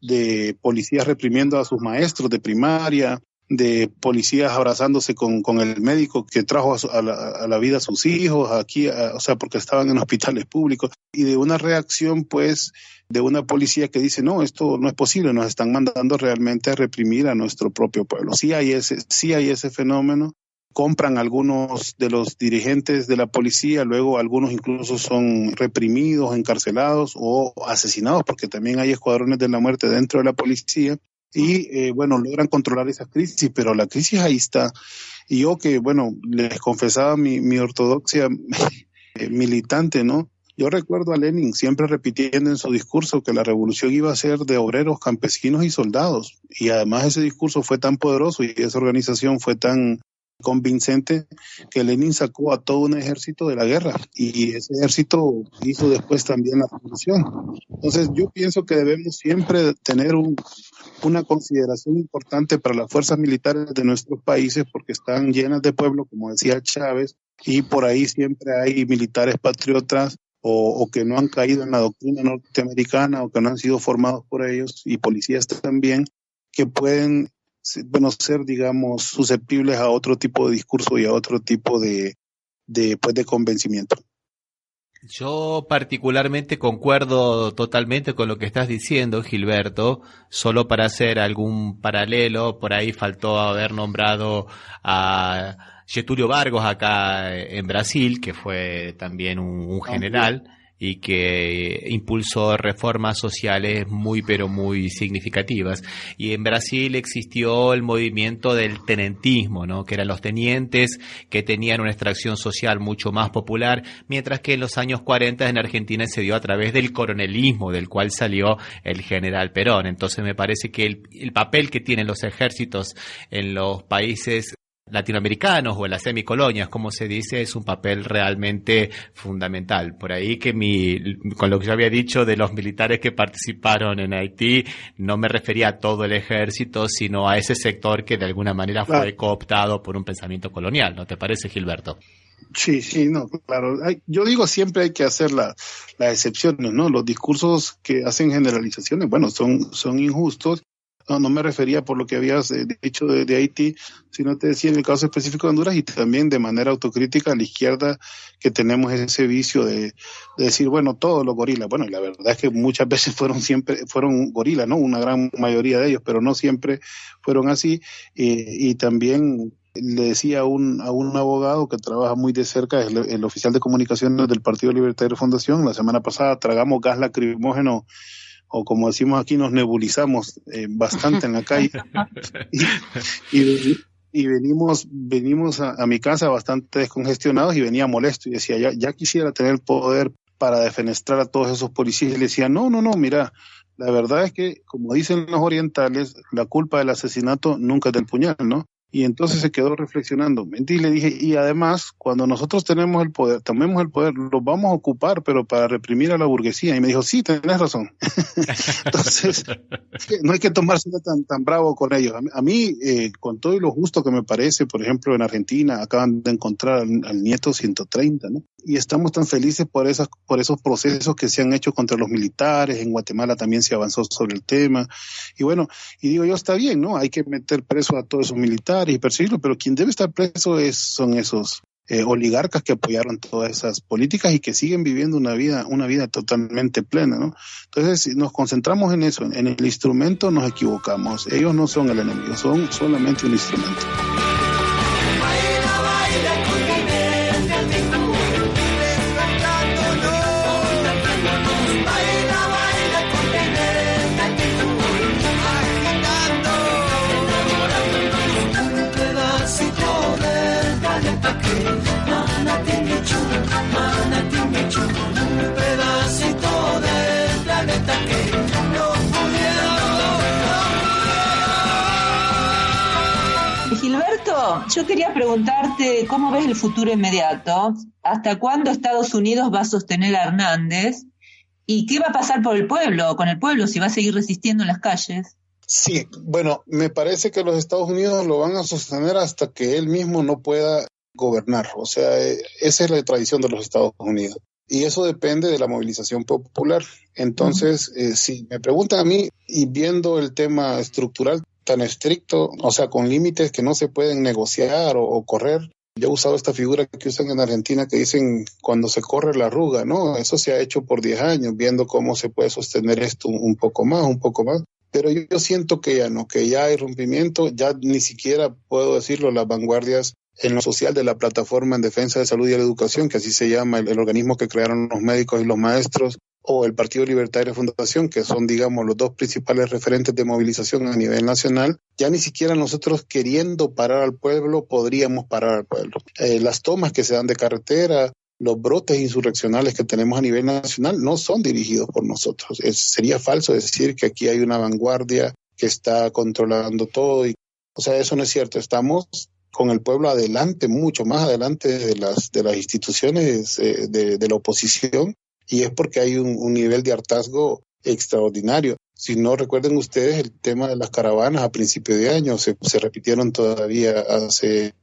de policías reprimiendo a sus maestros de primaria, de policías abrazándose con el médico que trajo a la vida a sus hijos, aquí, o sea, porque estaban en hospitales públicos, y de una reacción, pues, de una policía que dice, no, esto no es posible, nos están mandando realmente a reprimir a nuestro propio pueblo. Sí hay ese fenómeno. Compran algunos de los dirigentes de la policía, luego algunos incluso son reprimidos, encarcelados o asesinados, porque también hay escuadrones de la muerte dentro de la policía, y bueno, logran controlar esa crisis, pero la crisis ahí está. Y yo que, bueno, les confesaba mi ortodoxia militante, ¿no? Yo recuerdo a Lenin siempre repitiendo en su discurso que la revolución iba a ser de obreros, campesinos y soldados, y además ese discurso fue tan poderoso y esa organización fue tan convincente que Lenin sacó a todo un ejército de la guerra y ese ejército hizo después también la revolución. Entonces yo pienso que debemos siempre tener una consideración importante para las fuerzas militares de nuestros países porque están llenas de pueblo, como decía Chávez, y por ahí siempre hay militares patriotas o que no han caído en la doctrina norteamericana o que no han sido formados por ellos, y policías también, que pueden ser, digamos, susceptibles a otro tipo de discurso y a otro tipo de convencimiento. Yo particularmente concuerdo totalmente con lo que estás diciendo, Gilberto. Solo para hacer algún paralelo, por ahí faltó haber nombrado a Getúlio Vargas acá en Brasil, que fue también un general y que impulsó reformas sociales muy pero muy significativas. Y en Brasil existió el movimiento del tenentismo, ¿no? Que eran los tenientes que tenían una extracción social mucho más popular, mientras que en los años 40 en Argentina se dio a través del coronelismo, del cual salió el general Perón. Entonces me parece que el papel que tienen los ejércitos en los países latinoamericanos o en las semicolonias, como se dice, es un papel realmente fundamental. Por ahí que con lo que yo había dicho de los militares que participaron en Haití, no me refería a todo el ejército, sino a ese sector que de alguna manera fue cooptado por un pensamiento colonial. ¿No te parece, Gilberto? Sí, no, claro. Yo digo, siempre hay que hacer las excepciones, ¿no? Los discursos que hacen generalizaciones, bueno, son injustos. No me refería por lo que habías dicho de Haití, sino te decía en el caso específico de Honduras, y también de manera autocrítica a la izquierda, que tenemos ese vicio de decir, bueno, todos los gorilas. Bueno, y la verdad es que muchas veces fueron gorilas, ¿no? Una gran mayoría de ellos, pero no siempre fueron así. Y también le decía a un abogado que trabaja muy de cerca, el oficial de comunicaciones del Partido Libertario Fundación, la semana pasada tragamos gas lacrimógeno, o como decimos aquí, nos nebulizamos bastante en la calle, y venimos a mi casa bastante descongestionados, y venía molesto y decía, ya quisiera tener el poder para defenestrar a todos esos policías. Y le decía, no, mira, la verdad es que, como dicen los orientales, la culpa del asesinato nunca es del puñal, ¿no? Y entonces se quedó reflexionando. Y le dije, y además, cuando nosotros tomemos el poder, lo vamos a ocupar, pero para reprimir a la burguesía. Y me dijo, sí, tenés razón. Entonces, no hay que tomárselo tan bravo con ellos. A mí, con todo y lo justo que me parece, por ejemplo, en Argentina acaban de encontrar al nieto 130, ¿no? Y estamos tan felices por esos procesos que se han hecho contra los militares. En Guatemala también se avanzó sobre el tema. Y bueno, y digo yo, está bien, ¿no? Hay que meter preso a todos esos militares y perseguirlo, pero quien debe estar preso son esos oligarcas que apoyaron todas esas políticas y que siguen viviendo una vida totalmente plena, ¿no? Entonces, si nos concentramos en eso, en el instrumento, nos equivocamos. Ellos no son el enemigo, son solamente un instrumento. Gilberto, yo quería preguntarte cómo ves el futuro inmediato, hasta cuándo Estados Unidos va a sostener a Hernández y qué va a pasar con el pueblo, si va a seguir resistiendo en las calles. Sí, bueno, me parece que los Estados Unidos lo van a sostener hasta que él mismo no pueda gobernar. O sea, esa es la tradición de los Estados Unidos. Y eso depende de la movilización popular. Entonces, si me preguntan a mí, y viendo el tema estructural tan estricto, o sea, con límites que no se pueden negociar o correr, yo he usado esta figura que usan en Argentina que dicen cuando se corre la arruga, ¿no? Eso se ha hecho por 10 años, viendo cómo se puede sostener esto un poco más. Pero yo siento que ya no, que ya hay rompimiento, ya ni siquiera puedo decirlo, las vanguardias en lo social de la Plataforma en Defensa de Salud y la Educación, que así se llama el organismo que crearon los médicos y los maestros, o el Partido Libertario Fundación, que son, digamos, los dos principales referentes de movilización a nivel nacional, ya ni siquiera nosotros queriendo parar al pueblo podríamos parar al pueblo. Las tomas que se dan de carretera, los brotes insurreccionales que tenemos a nivel nacional no son dirigidos por nosotros. Sería falso decir que aquí hay una vanguardia que está controlando todo. O sea, eso no es cierto. Estamos con el pueblo adelante, mucho más adelante de las instituciones de la oposición, y es porque hay un nivel de hartazgo extraordinario. Si no recuerden ustedes el tema de las caravanas a principio de año, se repitieron todavía hace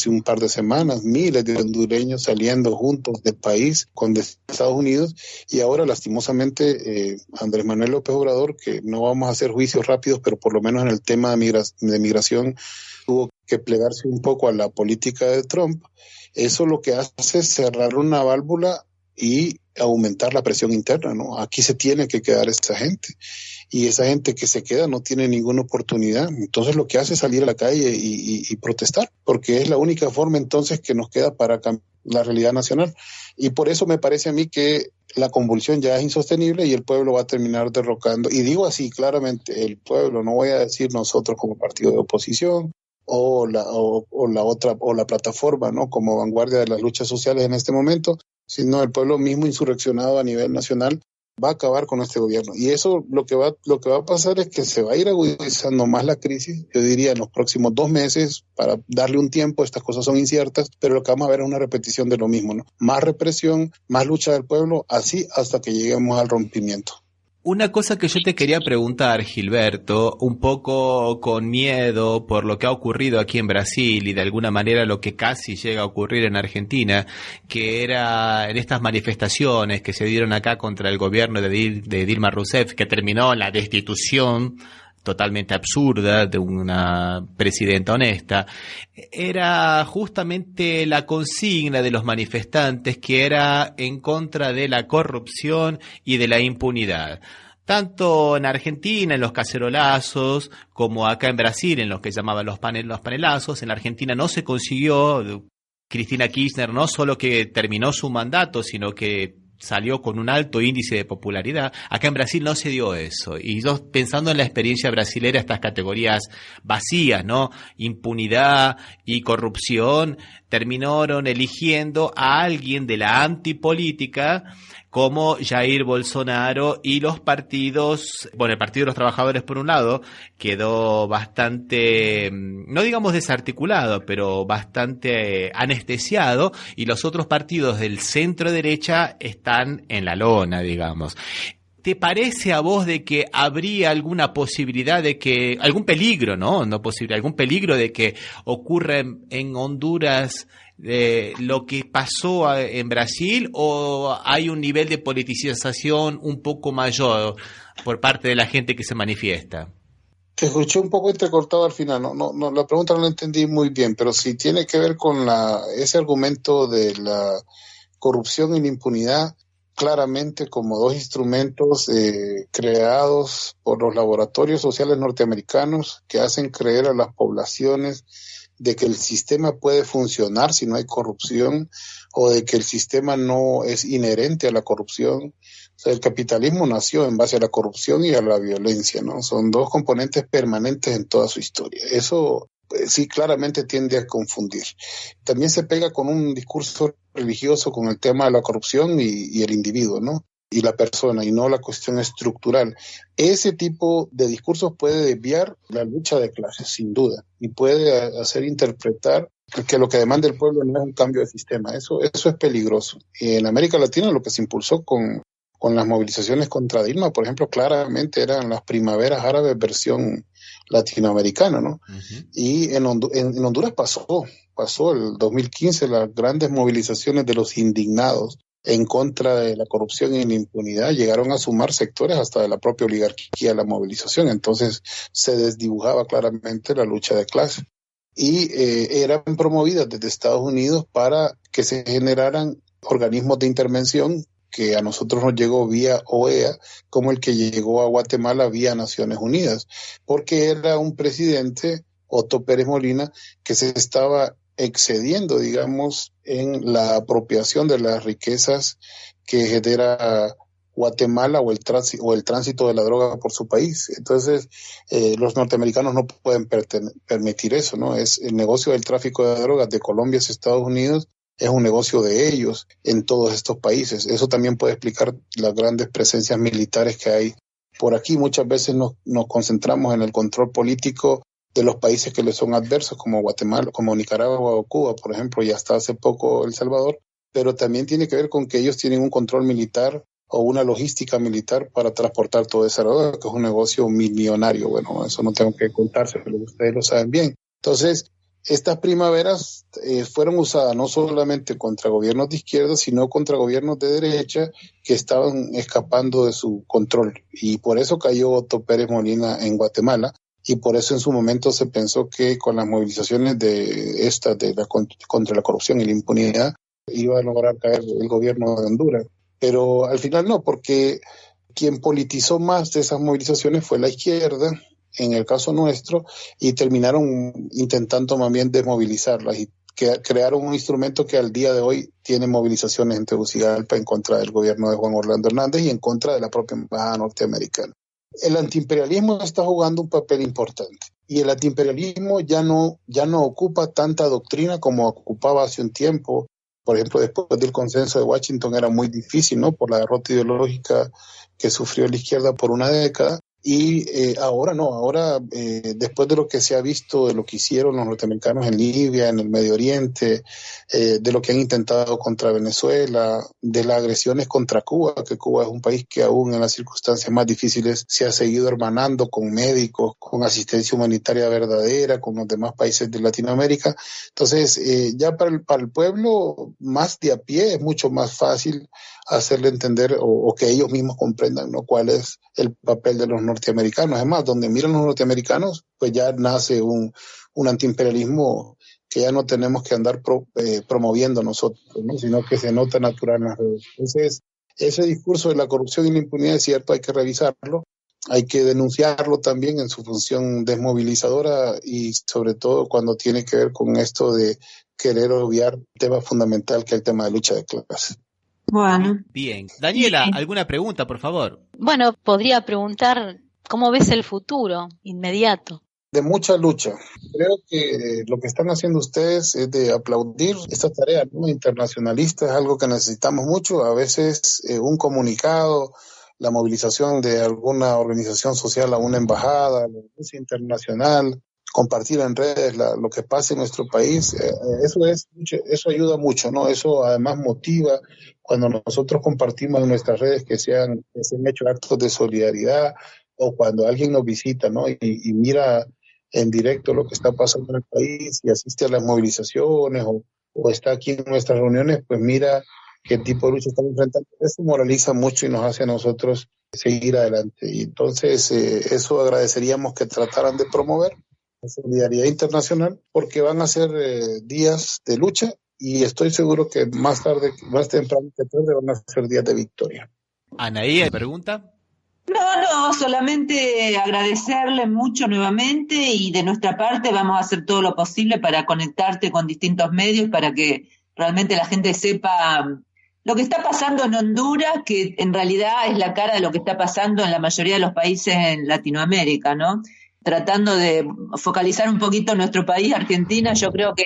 un par de semanas, miles de hondureños saliendo juntos del país con de Estados Unidos, y ahora lastimosamente Andrés Manuel López Obrador, que no vamos a hacer juicios rápidos, pero por lo menos en el tema de migración tuvo que plegarse un poco a la política de Trump. Eso lo que hace es cerrar una válvula y aumentar la presión interna, ¿no? Aquí se tiene que quedar esa gente, y esa gente que se queda no tiene ninguna oportunidad. Entonces lo que hace es salir a la calle y protestar, porque es la única forma entonces que nos queda para cambiar la realidad nacional. Y por eso me parece a mí que la convulsión ya es insostenible y el pueblo va a terminar derrocando. Y digo así claramente, el pueblo, no voy a decir nosotros como partido de oposición o la plataforma, ¿no?, como vanguardia de las luchas sociales en este momento, sino el pueblo mismo insurreccionado a nivel nacional va a acabar con este gobierno. Y eso lo que va a pasar es que se va a ir agudizando más la crisis, yo diría en los próximos 2 meses, para darle un tiempo. Estas cosas son inciertas, pero lo que vamos a ver es una repetición de lo mismo, ¿no? Más represión, más lucha del pueblo, así hasta que lleguemos al rompimiento. Una cosa que yo te quería preguntar, Gilberto, un poco con miedo por lo que ha ocurrido aquí en Brasil y de alguna manera lo que casi llega a ocurrir en Argentina, que era en estas manifestaciones que se dieron acá contra el gobierno de Dilma Rousseff, que terminó en la destitución totalmente absurda de una presidenta honesta, era justamente la consigna de los manifestantes, que era en contra de la corrupción y de la impunidad. Tanto en Argentina, en los cacerolazos, como acá en Brasil, en los que llamaban los panelazos. En la Argentina no se consiguió. Cristina Kirchner no solo que terminó su mandato, sino que salió con un alto índice de popularidad. Acá en Brasil no se dio eso. Y yo, pensando en la experiencia brasilera, estas categorías vacías, ¿no?, impunidad y corrupción, terminaron eligiendo a alguien de la antipolítica como Jair Bolsonaro, y los partidos, bueno, el Partido de los Trabajadores por un lado quedó bastante, no digamos desarticulado, pero bastante anestesiado, y los otros partidos del centro derecha están en la lona, digamos. ¿Te parece a vos de que habría alguna posibilidad de que, algún peligro, algún peligro de que ocurra en Honduras lo que pasó en Brasil, o hay un nivel de politización un poco mayor por parte de la gente que se manifiesta? Te escuché un poco entrecortado al final, no, la pregunta no la entendí muy bien, pero si tiene que ver con ese argumento de la corrupción y la impunidad, claramente como 2 instrumentos creados por los laboratorios sociales norteamericanos que hacen creer a las poblaciones de que el sistema puede funcionar si no hay corrupción, o de que el sistema no es inherente a la corrupción. O sea, el capitalismo nació en base a la corrupción y a la violencia, ¿no? Son 2 componentes permanentes en toda su historia. Eso sí claramente tiende a confundir. También se pega con un discurso religioso con el tema de la corrupción y el individuo, ¿no?, y la persona, y no la cuestión estructural. Ese tipo de discursos puede desviar la lucha de clases, sin duda, y puede hacer interpretar que lo que demanda el pueblo no es un cambio de sistema. Eso es peligroso. Y en América Latina lo que se impulsó con las movilizaciones contra Dilma, por ejemplo, claramente eran las primaveras árabes versión latinoamericana, ¿no? Uh-huh. Y en Honduras pasó el 2015 las grandes movilizaciones de los indignados en contra de la corrupción y la impunidad. Llegaron a sumar sectores hasta de la propia oligarquía a la movilización. Entonces se desdibujaba claramente la lucha de clase. Y eran promovidas desde Estados Unidos para que se generaran organismos de intervención que a nosotros nos llegó vía OEA, como el que llegó a Guatemala vía Naciones Unidas, porque era un presidente, Otto Pérez Molina, que se estaba excediendo, digamos, en la apropiación de las riquezas que genera Guatemala o el tránsito de la droga por su país. Entonces, los norteamericanos no pueden permitir eso, ¿no? Es el negocio del tráfico de drogas de Colombia hacia Estados Unidos, es un negocio de ellos en todos estos países. Eso también puede explicar las grandes presencias militares que hay por aquí. Muchas veces nos concentramos en el control político de los países que le son adversos, como Guatemala, como Nicaragua o Cuba, por ejemplo, y hasta hace poco El Salvador, pero también tiene que ver con que ellos tienen un control militar o una logística militar para transportar toda esa droga, que es un negocio millonario. Bueno, eso no tengo que contarse, pero ustedes lo saben bien. Entonces, estas primaveras fueron usadas no solamente contra gobiernos de izquierda, sino contra gobiernos de derecha que estaban escapando de su control. Y por eso cayó Otto Pérez Molina en Guatemala, y por eso en su momento se pensó que con las movilizaciones contra la corrupción y la impunidad iba a lograr caer el gobierno de Honduras. Pero al final no, porque quien politizó más de esas movilizaciones fue la izquierda, en el caso nuestro, y terminaron intentando más bien desmovilizarlas y crearon un instrumento que al día de hoy tiene movilizaciones en Tegucigalpa en contra del gobierno de Juan Orlando Hernández y en contra de la propia embajada norteamericana. El antiimperialismo está jugando un papel importante y el antiimperialismo ya no ocupa tanta doctrina como ocupaba hace un tiempo. Por ejemplo, después del consenso de Washington era muy difícil, ¿no?, por la derrota ideológica que sufrió la izquierda por una década. Y ahora no, después de lo que se ha visto, de lo que hicieron los norteamericanos en Libia, en el Medio Oriente, de lo que han intentado contra Venezuela, de las agresiones contra Cuba, que Cuba es un país que aún en las circunstancias más difíciles se ha seguido hermanando con médicos, con asistencia humanitaria verdadera, con los demás países de Latinoamérica. Entonces, ya para el pueblo más de a pie es mucho más fácil hacerle entender o que ellos mismos comprendan, ¿no?, cuál es el papel de los norteamericanos. Además, donde miran los norteamericanos, pues ya nace un antiimperialismo que ya no tenemos que andar promoviendo nosotros, ¿no?, sino que se nota natural en las redes. Entonces, ese discurso de la corrupción y la impunidad es cierto, hay que revisarlo, hay que denunciarlo también en su función desmovilizadora y sobre todo cuando tiene que ver con esto de querer obviar un tema fundamental que es el tema de lucha de clases. Bueno. Bien. Daniela, ¿alguna pregunta, por favor? Bueno, podría preguntar, ¿cómo ves el futuro inmediato? De mucha lucha. Creo que lo que están haciendo ustedes es de aplaudir esta tarea, ¿no?, internacionalista, es algo que necesitamos mucho. A veces un comunicado, la movilización de alguna organización social a una embajada, la denuncia internacional, compartir en redes lo que pasa en nuestro país, eso ayuda mucho, ¿no? Eso además motiva cuando nosotros compartimos en nuestras redes que se han hecho actos de solidaridad o cuando alguien nos visita, ¿no?, y mira en directo lo que está pasando en el país y asiste a las movilizaciones o está aquí en nuestras reuniones, pues mira qué tipo de lucha estamos enfrentando. Eso moraliza mucho y nos hace a nosotros seguir adelante. Y entonces eso agradeceríamos que trataran de promover la solidaridad internacional, porque van a ser días de lucha y estoy seguro que más temprano que tarde van a ser días de victoria. Anaí, ¿pregunta? No, solamente agradecerle mucho nuevamente y de nuestra parte vamos a hacer todo lo posible para conectarte con distintos medios para que realmente la gente sepa lo que está pasando en Honduras, que en realidad es la cara de lo que está pasando en la mayoría de los países en Latinoamérica, ¿no? Tratando de focalizar un poquito nuestro país, Argentina, yo creo que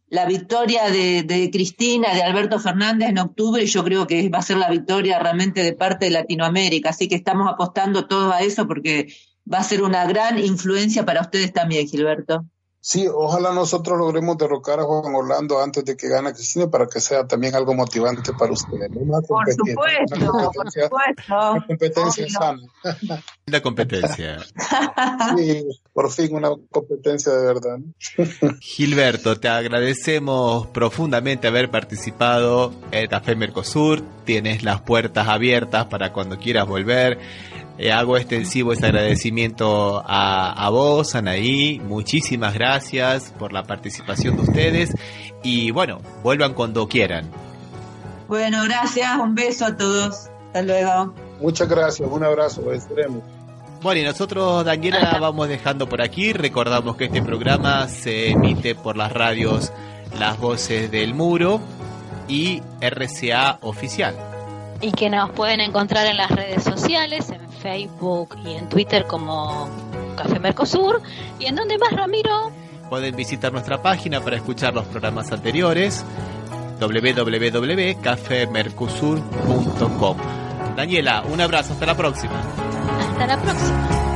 la victoria de Cristina, de Alberto Fernández en octubre, yo creo que va a ser la victoria realmente de parte de Latinoamérica, así que estamos apostando todos a eso porque va a ser una gran influencia para ustedes también, Gilberto. Sí, ojalá nosotros logremos derrocar a Juan Orlando antes de que gane Cristina para que sea también algo motivante para ustedes. Por supuesto. Una competencia sana. La competencia. Sí, por fin una competencia de verdad. Gilberto, te agradecemos profundamente haber participado en Café Mercosur. Tienes las puertas abiertas para cuando quieras volver. Hago extensivo ese agradecimiento a vos, Anaí. Muchísimas gracias por la participación de ustedes y bueno, vuelvan cuando quieran. Bueno, gracias, un beso a todos. Hasta luego. Muchas gracias, un abrazo, esperemos. Bueno, y nosotros, Daniela, vamos dejando por aquí. Recordamos que este programa se emite por las radios Las Voces del Muro y RCA Oficial. Y que nos pueden encontrar en las redes sociales, en Facebook y en Twitter como Café Mercosur. ¿Y en dónde más, Ramiro? Pueden visitar nuestra página para escuchar los programas anteriores, www.cafemercosur.com. Daniela, un abrazo, hasta la próxima. Hasta la próxima.